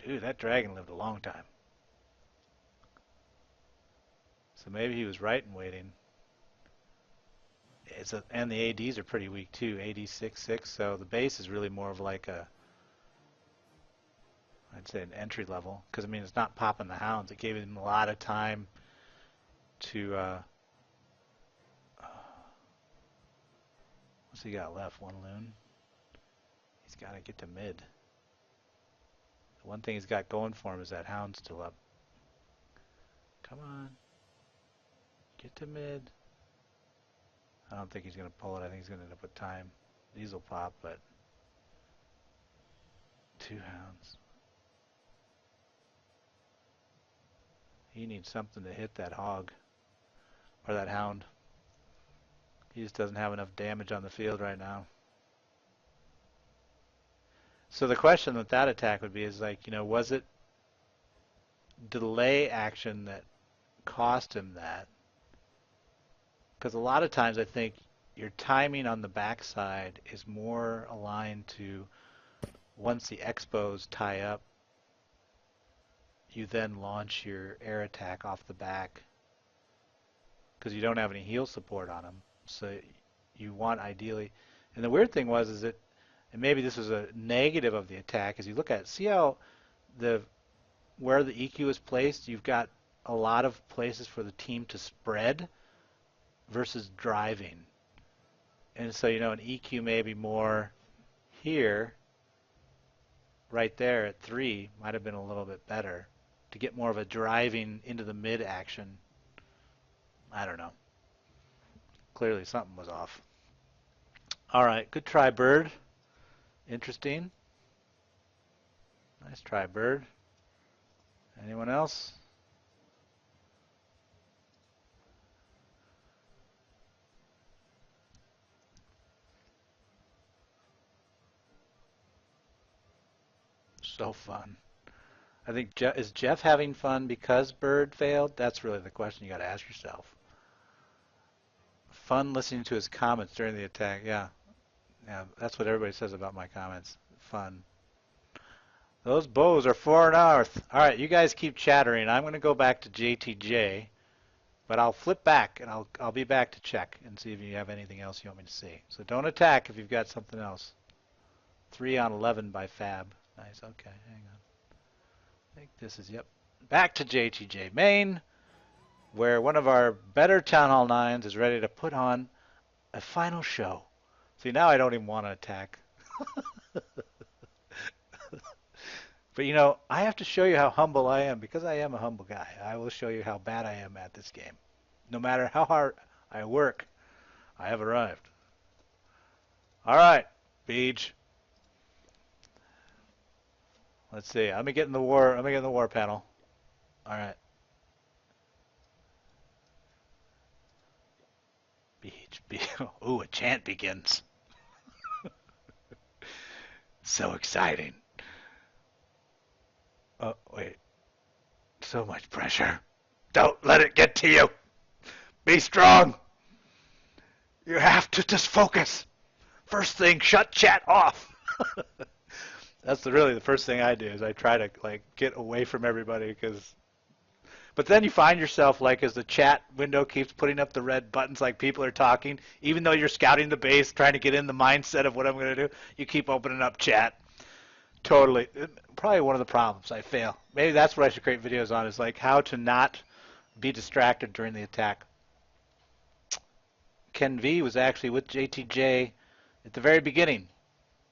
Dude, that dragon lived a long time. So maybe he was right in waiting. And the ADs are pretty weak, too. AD 6-6, so the base is really more of like a... I'd say an entry level, because it's not popping the hounds. It gave him a lot of time to. What's he got left? One loon. He's got to get to mid. The one thing he's got going for him is that hound still up. Come on, get to mid. I don't think he's gonna pull it. I think he's gonna end up with time. These will pop, but 2 hounds. He needs something to hit that hog. Or that hound. He just doesn't have enough damage on the field right now. So the question with that attack would be is was it delay action that cost him that? Because a lot of times I think your timing on the backside is more aligned to once the expos tie up, you then launch your air attack off the back because you don't have any heal support on them. So you want ideally, and the weird thing was that, and maybe this was a negative of the attack, is you look at it, see how where the EQ is placed, you've got a lot of places for the team to spread versus driving. And so an EQ may be more here, right there at 3, might have been a little bit better to get more of a driving into the mid action. I don't know. Clearly something was off. All right, good try, Bird. Interesting. Nice try, Bird. Anyone else? So fun. I think is Jeff having fun because Bird failed? That's really the question you got to ask yourself. Fun listening to his comments during the attack. Yeah. Yeah, that's what everybody says about my comments. Fun. Those bows are far north. All right, you guys keep chattering. I'm going to go back to JTJ, but I'll flip back and I'll be back to check and see if you have anything else you want me to see. So don't attack if you've got something else. 3 on 11 by Fab. Nice. Okay, hang on. I think this is, yep. Back to JTJ Main, where one of our better Town Hall 9s is ready to put on a final show. See, now I don't even want to attack. But you know, I have to show you how humble I am because I am a humble guy. I will show you how bad I am at this game. No matter how hard I work, I have arrived. All right, Beej. Let's see. Let me get in the war panel. All right. Beej. Ooh, a chant begins. So exciting. Oh, wait. So much pressure. Don't let it get to you. Be strong. You have to just focus. First thing, shut chat off. That's really the first thing I do is I try to like get away from everybody but then you find yourself like as the chat window keeps putting up the red buttons like people are talking, even though you're scouting the base, trying to get in the mindset of what I'm going to do, you keep opening up chat. Totally. Probably one of the problems. I fail. Maybe that's what I should create videos on is like how to not be distracted during the attack. Ken V was actually with JTJ at the very beginning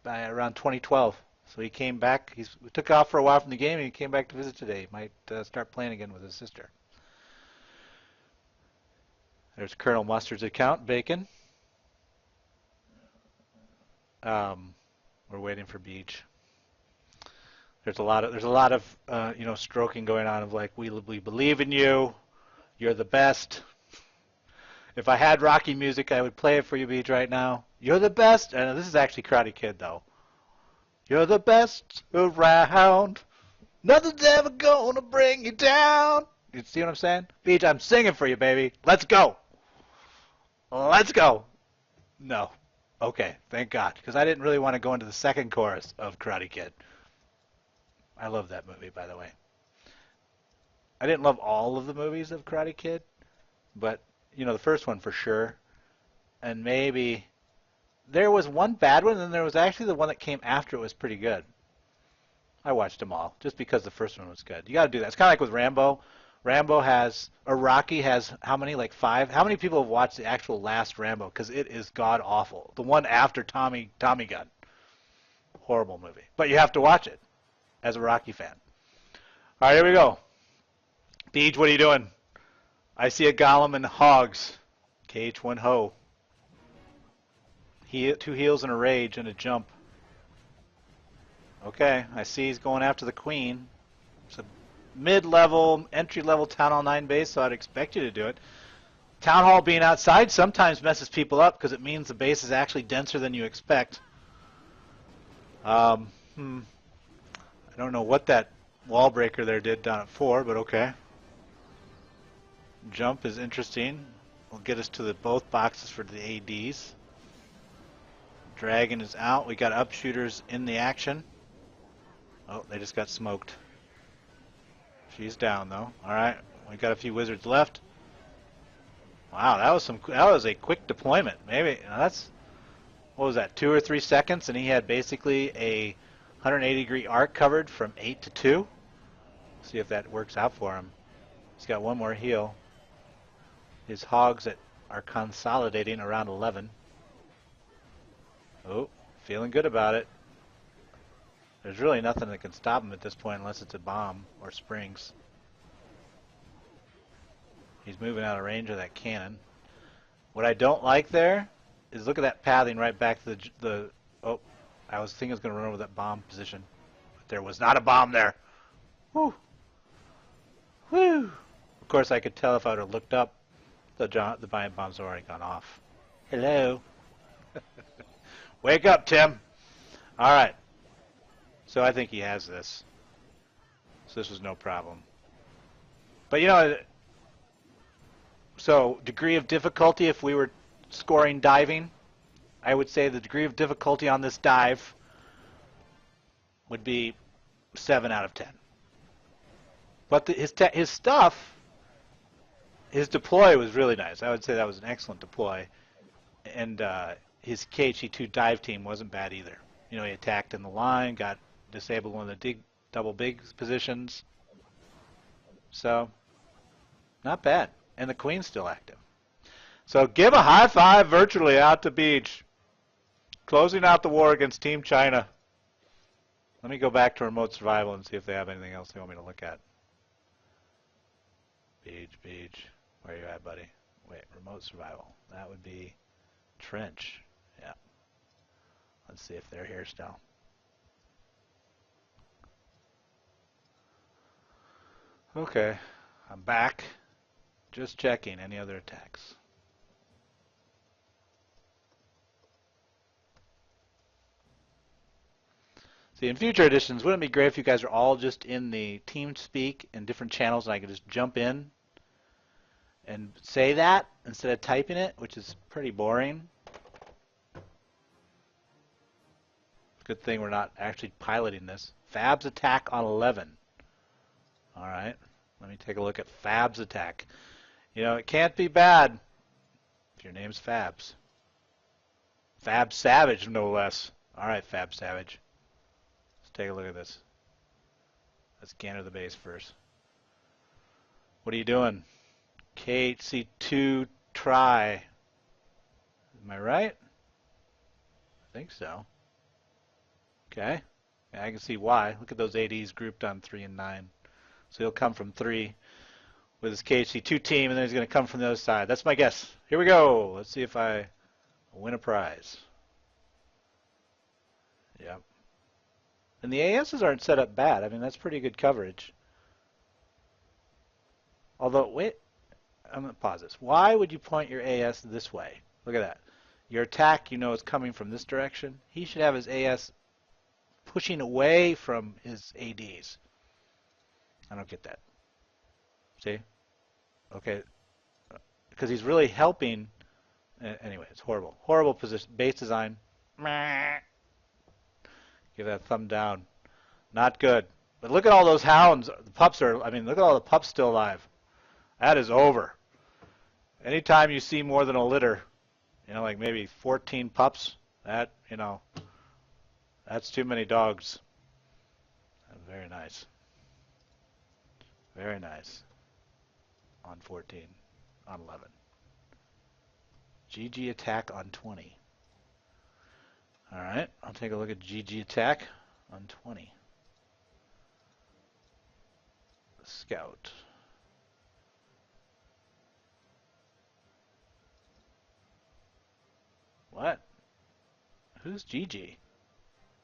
by around 2012. So he came back. He took off for a while from the game and he came back to visit today. He might start playing again with his sister. There's Colonel Mustard's account, Bacon. We're waiting for Beach. There's a lot of you know, stroking going on of like we believe in you. You're the best. If I had Rocky music, I would play it for you, Beach, right now. You're the best. And this is actually Karate Kid though. You're the best around. Nothing's ever gonna bring you down. You see what I'm saying? Beach, I'm singing for you, baby. Let's go. Let's go. No. Okay, thank God. Because I didn't really want to go into the second chorus of Karate Kid. I love that movie, by the way. I didn't love all of the movies of Karate Kid, but, you know, the first one for sure. And maybe there was one bad one, and then there was actually the one that came after it was pretty good. I watched them all, just because the first one was good. You got to do that. It's kind of like with Rambo. Rocky has how many? Like 5? How many people have watched the actual last Rambo? Because it is god awful. The one after Tommy Gun. Horrible movie. But you have to watch it as a Rocky fan. All right, here we go. Beej, what are you doing? I see a golem and hogs. KH1 ho. 2 heals and a rage and a jump. Okay, I see he's going after the queen. It's a mid-level, entry-level Town Hall 9 base, so I'd expect you to do it. Town Hall being outside sometimes messes people up because it means the base is actually denser than you expect. I don't know what that wall breaker there did down at 4, but okay. Jump is interesting. Will get us to both boxes for the ADs. Dragon is out. We got upshooters in the action. Oh, they just got smoked. She's down though. All right, we got a few wizards left. Wow, that was a quick deployment. Maybe that's, what was that, 2 or 3 seconds, and he had basically a 180-degree arc covered from 8 to 2. See if that works out for him. He's got one more heal. His hogs are consolidating around 11. Oh, feeling good about it. There's really nothing that can stop him at this point unless it's a bomb or springs. He's moving out of range of that cannon. What I don't like there is look at that pathing right back to the oh, I was thinking I was going to run over that bomb position. But there was not a bomb there. Whew. Whew. Of course, I could tell if I would have looked up, the giant bomb's already gone off. Hello. Wake up, Tim. All right. So I think he has this. So this was no problem. But you know, so degree of difficulty, if we were scoring diving, I would say the degree of difficulty on this dive would be 7 out of 10. But his stuff, his deploy was really nice. I would say that was an excellent deploy. And his KHE-2 dive team wasn't bad either. You know, he attacked in the line, got disabled one of the double big positions. So, not bad. And the Queen's still active. So give a high five virtually out to Beach. Closing out the war against Team China. Let me go back to remote survival and see if they have anything else they want me to look at. Beach. Where are you at, buddy? Wait, remote survival. That would be Trench. Yeah. Let's see if they're here still. Okay. I'm back. Just checking any other attacks. See, in future editions, wouldn't it be great if you guys are all just in the TeamSpeak in different channels and I could just jump in and say that instead of typing it, which is pretty boring. Good thing we're not actually piloting this. Fab's attack on 11. All right, let me take a look at Fab's attack. You know, it can't be bad if your name's Fabs. Fab Savage, no less. All right, Fab Savage. Let's take a look at this. Let's scanner the base first. What are you doing? KHC2 try. Am I right? I think so. Okay. Yeah, I can see why. Look at those ADs grouped on 3 and 9. So he'll come from 3 with his KHC2 team, and then he's going to come from the other side. That's my guess. Here we go. Let's see if I win a prize. Yep. And the ASs aren't set up bad. I mean, that's pretty good coverage. Although, wait, I'm going to pause this. Why would you point your AS this way? Look at that. Your attack, you know, is coming from this direction. He should have his AS pushing away from his ADs. I don't get that. See? Okay. Because he's really helping. Anyway, it's horrible. Horrible position. Base design. Give that a thumb down. Not good. But look at all those hounds. The pups are, I mean, look at all the pups still alive. That is over. Anytime you see more than a litter, you know, like maybe 14 pups, that, you know, that's too many dogs. Very nice. Very nice. On 14. On 11. GG attack on 20. Alright, I'll take a look at GG attack on 20. Scout. What? Who's GG?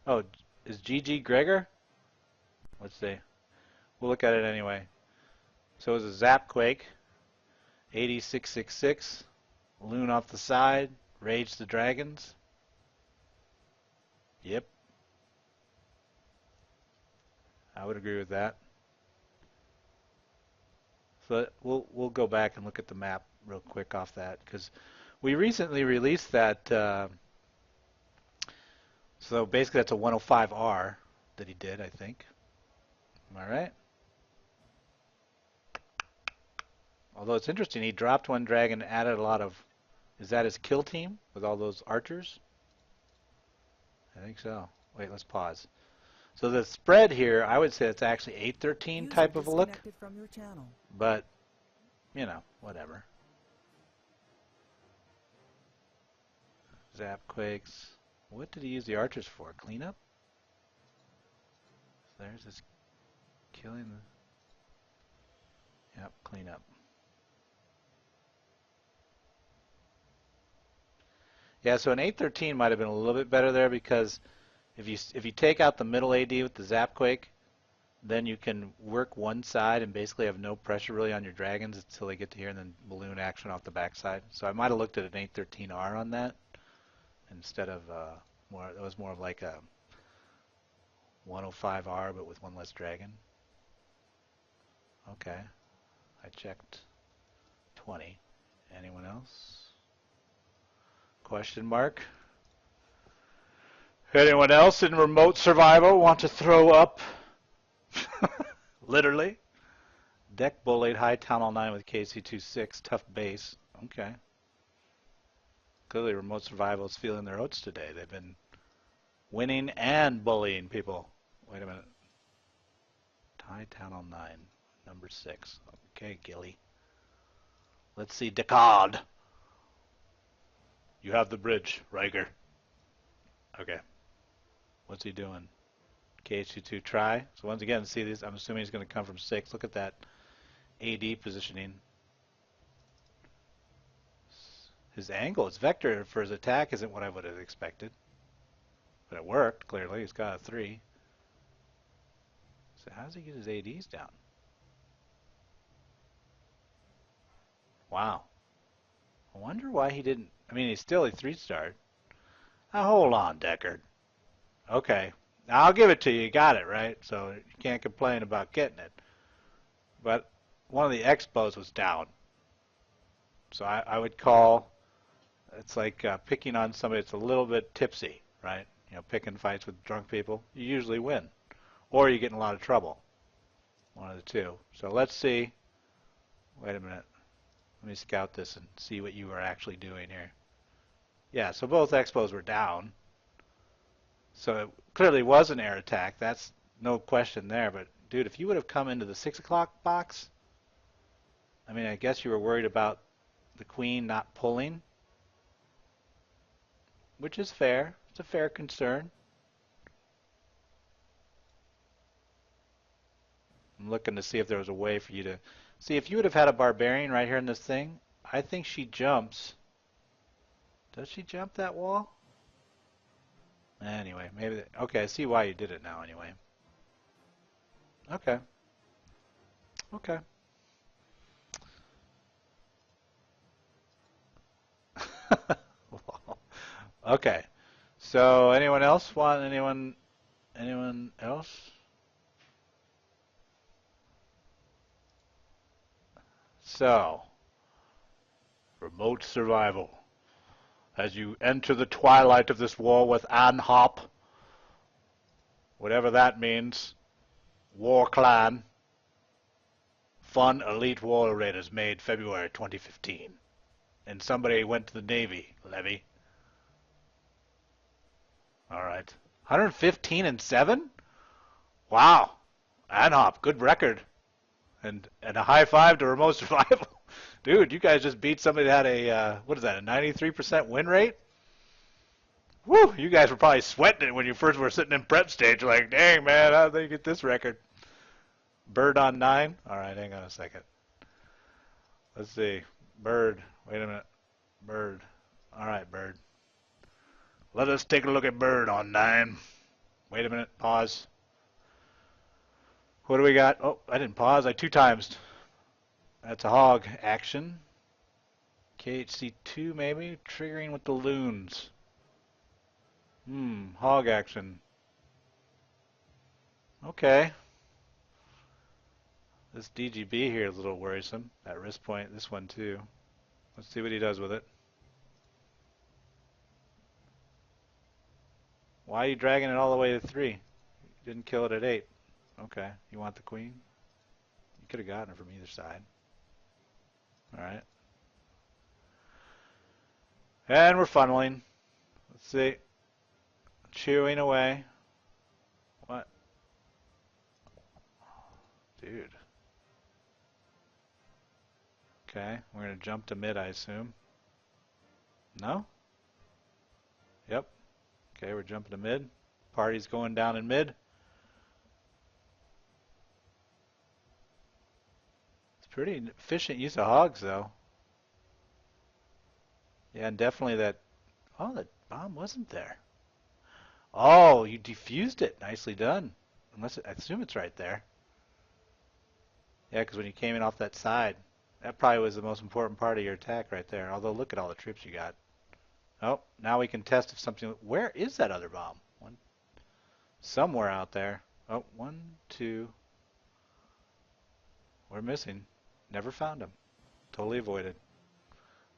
Oh, is GG Gregor? Let's see. We'll look at it anyway. So it's a Zapquake, 8666, Loon off the side, Rage the Dragons. Yep. I would agree with that. So we'll go back and look at the map real quick off that, because we recently released that. So basically that's a 105R that he did, I think. Am I right? Although it's interesting, he dropped one dragon and added a lot of... Is that his kill team with all those archers? I think so. Wait, let's pause. So the spread here, I would say it's actually 813 type of a look. From your channel. But, you know, whatever. Zapquakes. What did he use the archers for? Cleanup? There's this killing the... Yep, clean up. Yeah, so an 813 might have been a little bit better there because if you take out the middle AD with the Zapquake, then you can work one side and basically have no pressure really on your dragons until they get to here, and then balloon action off the backside. So I might have looked at an 813R on that instead of more. That was more of like a 105R but with one less dragon. Okay, I checked 20. Anyone else? Question mark. Anyone else in remote survival want to throw up? Literally. Deck bullied, high town all 9 with KC26, tough base. Okay. Clearly remote survival is feeling their oats today. They've been winning and bullying people. Wait a minute. High town all 9, number 6. Okay, Gilly. Let's see Descartes. You have the bridge, Riker. Okay. What's he doing? KH2 try. So once again, see these. I'm assuming he's going to come from 6. Look at that AD positioning. His angle, his vector for his attack isn't what I would have expected. But it worked, clearly. He's got a 3. So how does he get his ADs down? Wow. I wonder why he didn't. I mean, he's still a 3-star. Now, hold on, Deckard. Okay. Now, I'll give it to you. You got it, right? So you can't complain about getting it. But one of the expos was down. So I would call, it's like picking on somebody that's a little bit tipsy, right? You know, picking fights with drunk people. You usually win. Or you get in a lot of trouble. One of the two. So let's see. Wait a minute. Let me scout this and see what you were actually doing here. Yeah, so both expos were down. So it clearly was an air attack. That's no question there. But, dude, if you would have come into the 6 o'clock box, I mean, I guess you were worried about the queen not pulling, which is fair. It's a fair concern. I'm looking to see if there was a way for you to... See, if you would have had a barbarian right here in this thing, I think she jumps. Does she jump that wall? Anyway, maybe... Okay, I see why you did it now anyway. Okay. Okay. Okay. So, anyone else want... Anyone else? So, remote survival. As you enter the twilight of this war with Anhop, whatever that means, War Clan, Fun Elite War Raiders made February 2015. And somebody went to the Navy, Levy. Alright. 115 and 7? Wow. Anhop, good record. And a high five to remote survival. Dude, you guys just beat somebody that had a, what is that, a 93% win rate? Woo, you guys were probably sweating it when you first were sitting in prep stage. Like, dang, man, how did they get this record? Bird on 9? All right, hang on a second. Let's see. Bird. Wait a minute. Bird. All right, Bird. Let us take a look at Bird on 9. Wait a minute. Pause. What do we got? Oh, I didn't pause. I 2-timesed. That's a hog action. KHC2 maybe? Triggering with the loons. Hog action. Okay. This DGB here is a little worrisome. That wrist point, this one too. Let's see what he does with it. Why are you dragging it all the way to 3? You didn't kill it at 8. Okay. You want the queen? You could have gotten her from either side. Alright. And we're funneling. Let's see. Chewing away. What? Dude. Okay, we're going to jump to mid, I assume. No? Yep. Okay, we're jumping to mid. Party's going down in mid. Pretty efficient use of hogs, though. Yeah, and definitely that... Oh, that bomb wasn't there. Oh, you defused it. Nicely done. Unless I assume it's right there. Yeah, because when you came in off that side, that probably was the most important part of your attack right there. Although, look at all the troops you got. Oh, now we can test if something... Where is that other bomb? One, somewhere out there. Oh, 1, 2... We're missing. Never found him. Totally avoided.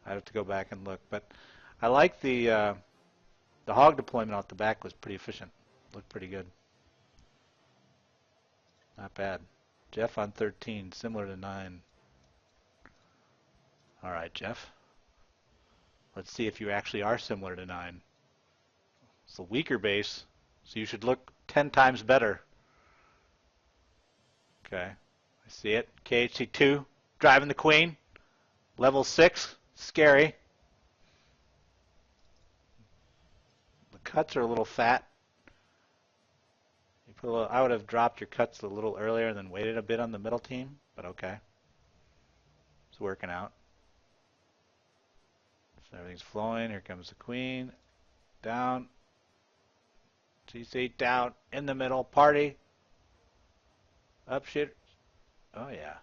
I'd have to go back and look. But I like the hog deployment off the back was pretty efficient. Looked pretty good. Not bad. Jeff on 13, similar to 9. All right, Jeff. Let's see if you actually are similar to 9. It's a weaker base, so you should look 10 times better. Okay. I see it. KHC2, driving the queen. Level 6, scary. The cuts are a little fat. You put a little, I would have dropped your cuts a little earlier and then waited a bit on the middle team, but okay. It's working out. So everything's flowing. Here comes the queen. Down. GC down. In the middle. Party. Up shit. Oh, yeah.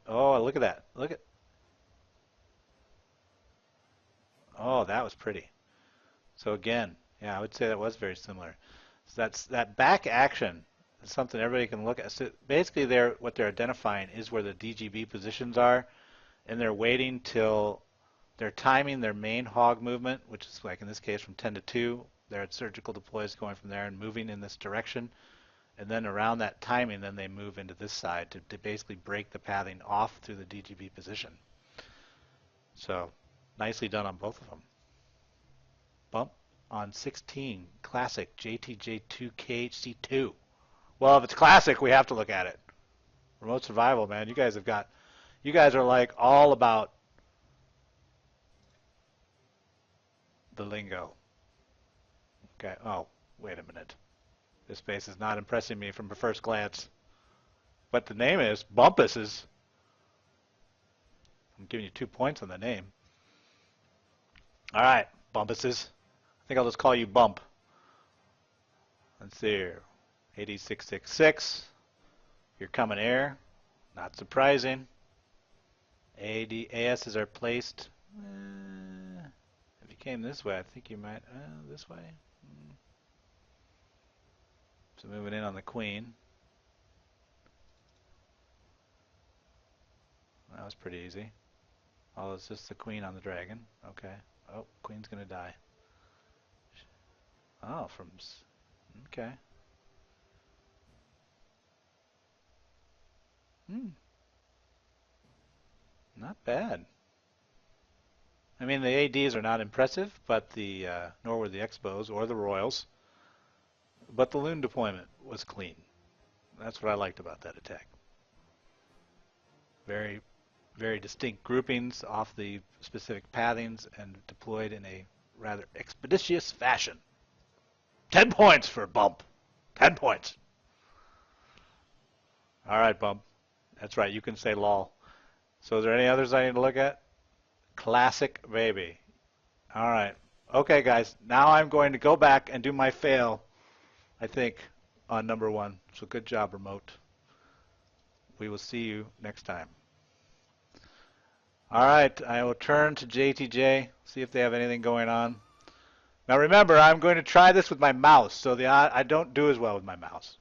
Oh, look at that. Look at... Oh, that was pretty. So again, yeah, I would say that was very similar. So that back action is something everybody can look at. So basically, what they're identifying is where the DGB positions are, and they're waiting till they're timing their main hog movement, which is like in this case from 10 to 2. They're at surgical deploys going from there and moving in this direction. And then around that timing, then they move into this side to basically break the pathing off through the DGB position. So nicely done on both of them. Bump on 16, classic JTJ2 KHC2. Well, if it's classic, we have to look at it. Remote survival, man. You guys are like all about the lingo. Okay. Oh, wait a minute. This base is not impressing me from a first glance. But the name is Bumpus. I'm giving you 2 points on the name. All right, Bumpuses. I think I'll just call you Bump. Let's see here. 8666. You're coming air. Not surprising. ASs are placed. If you came this way, I think you might. This way. So moving in on the queen. That was pretty easy. Oh, it's just the queen on the dragon. Okay. Oh, queen's gonna die. Oh, okay. Not bad. I mean, the ADs are not impressive, but nor were the Expos or the Royals. But the loon deployment was clean. That's what I liked about that attack. Very, very distinct groupings off the specific pathings and deployed in a rather expeditious fashion. 10 points for Bump. 10 points. All right, Bump. That's right. You can say lol. So is there any others I need to look at? Classic, baby. All right. Okay, guys. Now I'm going to go back and do my fail, I think, on number 1. So good job, Remote. We will see you next time. All right, I will turn to JTJ, see if they have anything going on. Now remember, I'm going to try this with my mouse, so I don't do as well with my mouse.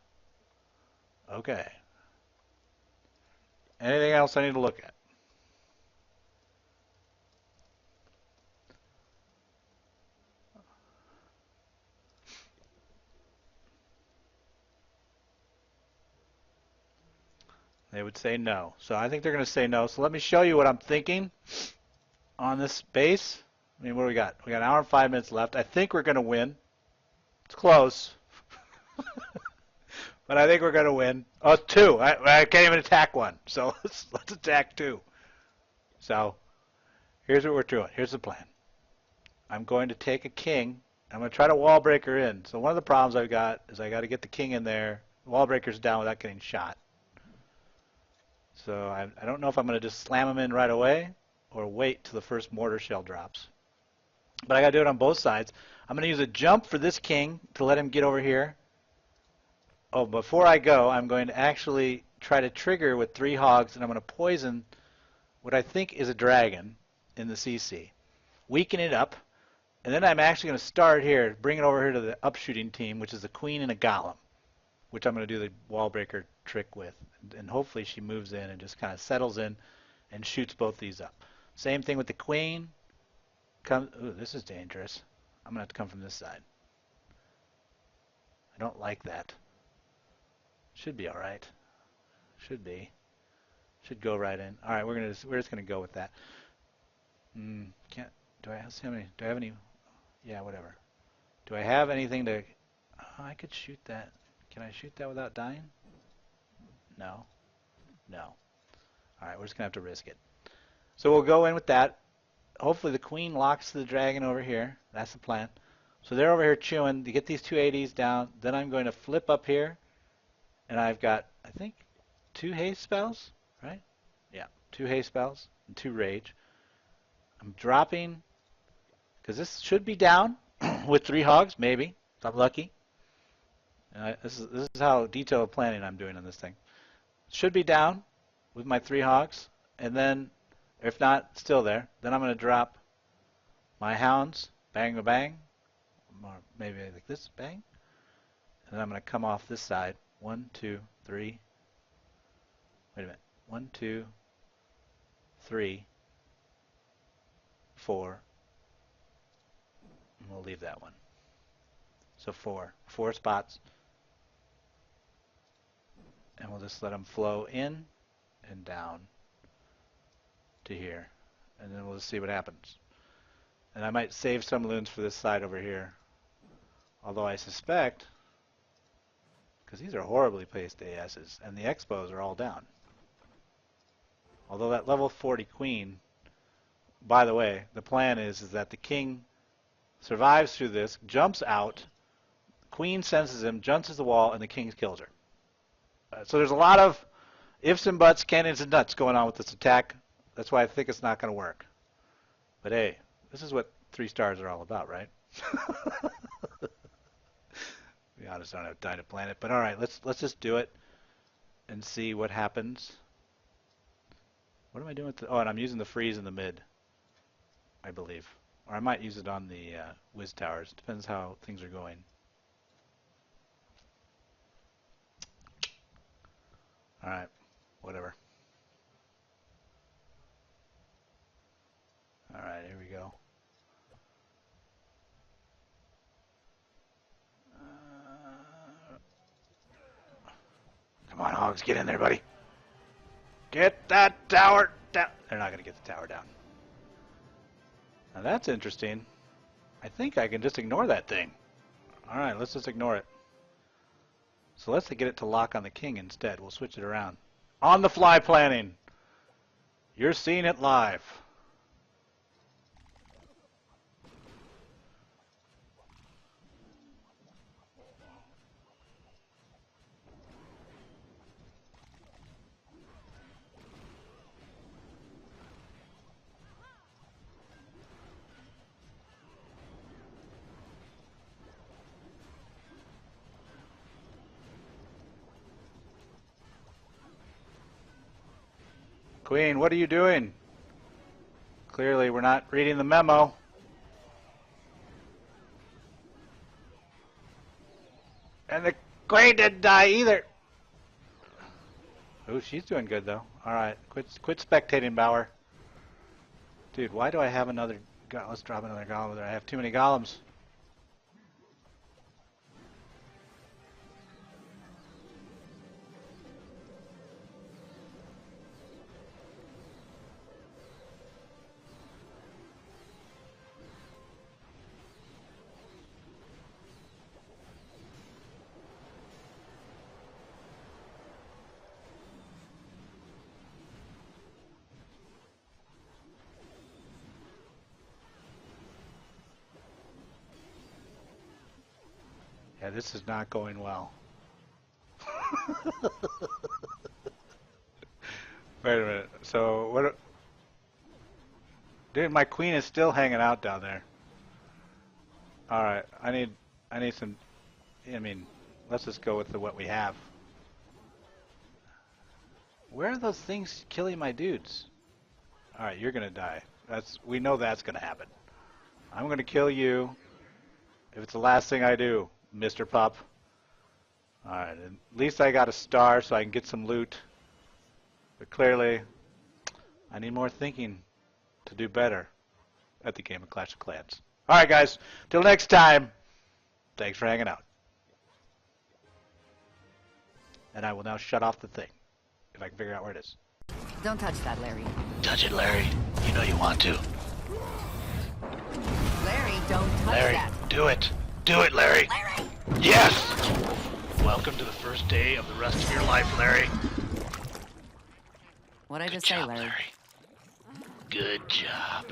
Okay. Anything else I need to look at? They would say no. So I think they're going to say no. So let me show you what I'm thinking on this base. I mean, what do we got? We got an hour and 5 minutes left. I think we're going to win. It's close. But I think we're going to win. Oh, it's 2. I can't even attack 1. So let's attack 2. So here's what we're doing. Here's the plan. I'm going to take a king. I'm going to try to wall breaker in. So one of the problems I've got is I got to get the king in there. The wall breaker's down without getting shot. So I don't know if I'm going to just slam them in right away or wait till the first mortar shell drops. But I got to do it on both sides. I'm going to use a jump for this king to let him get over here. Oh, before I go, I'm going to actually try to trigger with 3 hogs, and I'm going to poison what I think is a dragon in the CC. Weaken it up, and then I'm actually going to start here, bring it over here to the upshooting team, which is a queen and a golem, which I'm going to do the wall breaker trick with. And hopefully she moves in and just kind of settles in and shoots both these up. Same thing with the queen. Ooh, this is dangerous. I'm going to have to come from this side. I don't like that. Should be all right. Should be. Should go right in. All right, we're just gonna go with that. Can't. Do I have any? Do I have any? Yeah, whatever. Do I have anything to? Oh, I could shoot that. Can I shoot that without dying? No. No. All right, we're just gonna have to risk it. So we'll go in with that. Hopefully the queen locks the dragon over here. That's the plan. So they're over here chewing to get these 280s down. Then I'm going to flip up here, and I've got, I think, 2 haste spells, right? Yeah, 2 haste spells and 2 rage. I'm dropping, because this should be down with 3 hogs, maybe, if I'm lucky. And this is how detailed planning I'm doing on this thing. Should be down with my 3 hogs, and then, if not, still there. Then I'm going to drop my hounds, bang, bang, or maybe like this, bang. And then I'm going to come off this side. 1, 2, 3. Wait a minute. 1, 2, 3, 4. And we'll leave that one. So 4 spots. And we'll just let them flow in and down to here. And then we'll just see what happens. And I might save some loons for this side over here. Although I suspect, because these are horribly placed ASs, and the expos are all down. Although that level 40 queen, by the way, the plan is that the king survives through this, jumps out, queen senses him, jumps to the wall, and the king kills her. So there's a lot of ifs and buts, cannons and nuts going on with this attack. That's why I think it's not going to work. But hey, this is what 3 stars are all about, right? We honestly don't have time to plan it, but all right, let's just do it and see what happens. What am I doing with the, oh, and I'm using the freeze in the mid, I believe. Or I might use it on the whiz towers. Depends how things are going. All right, whatever. All right, here we go. Come on, hogs, get in there, buddy. Get that tower down. They're not going to get the tower down. Now that's interesting. I think I can just ignore that thing. All right, let's just ignore it. So let's get it to lock on the king instead. We'll switch it around. On the fly planning. You're seeing it live. Queen, what are you doing? Clearly, we're not reading the memo. And the queen didn't die either. Oh, she's doing good though. All right, quit spectating, Bauer. Dude, why do I have another? Let's drop another golem there. I have too many golems. Yeah, this is not going well. Wait a minute. So what? Dude, my queen is still hanging out down there. All right, I need some. I mean, let's just go with what we have. Where are those things killing my dudes? All right, you're gonna die. We know that's gonna happen. I'm gonna kill you. If it's the last thing I do, Mr. Pup. All right, at least I got a star so I can get some loot. But clearly, I need more thinking to do better at the game of Clash of Clans. All right, guys. Till next time. Thanks for hanging out. And I will now shut off the thing, if I can figure out where it is. Don't touch that, Larry. Touch it, Larry. You know you want to. Larry, don't touch Larry, that. do it. Do it, Larry. Larry! Yes! Welcome to the first day of the rest of your life, Larry. What'd I Good just job, say, Larry? Good job.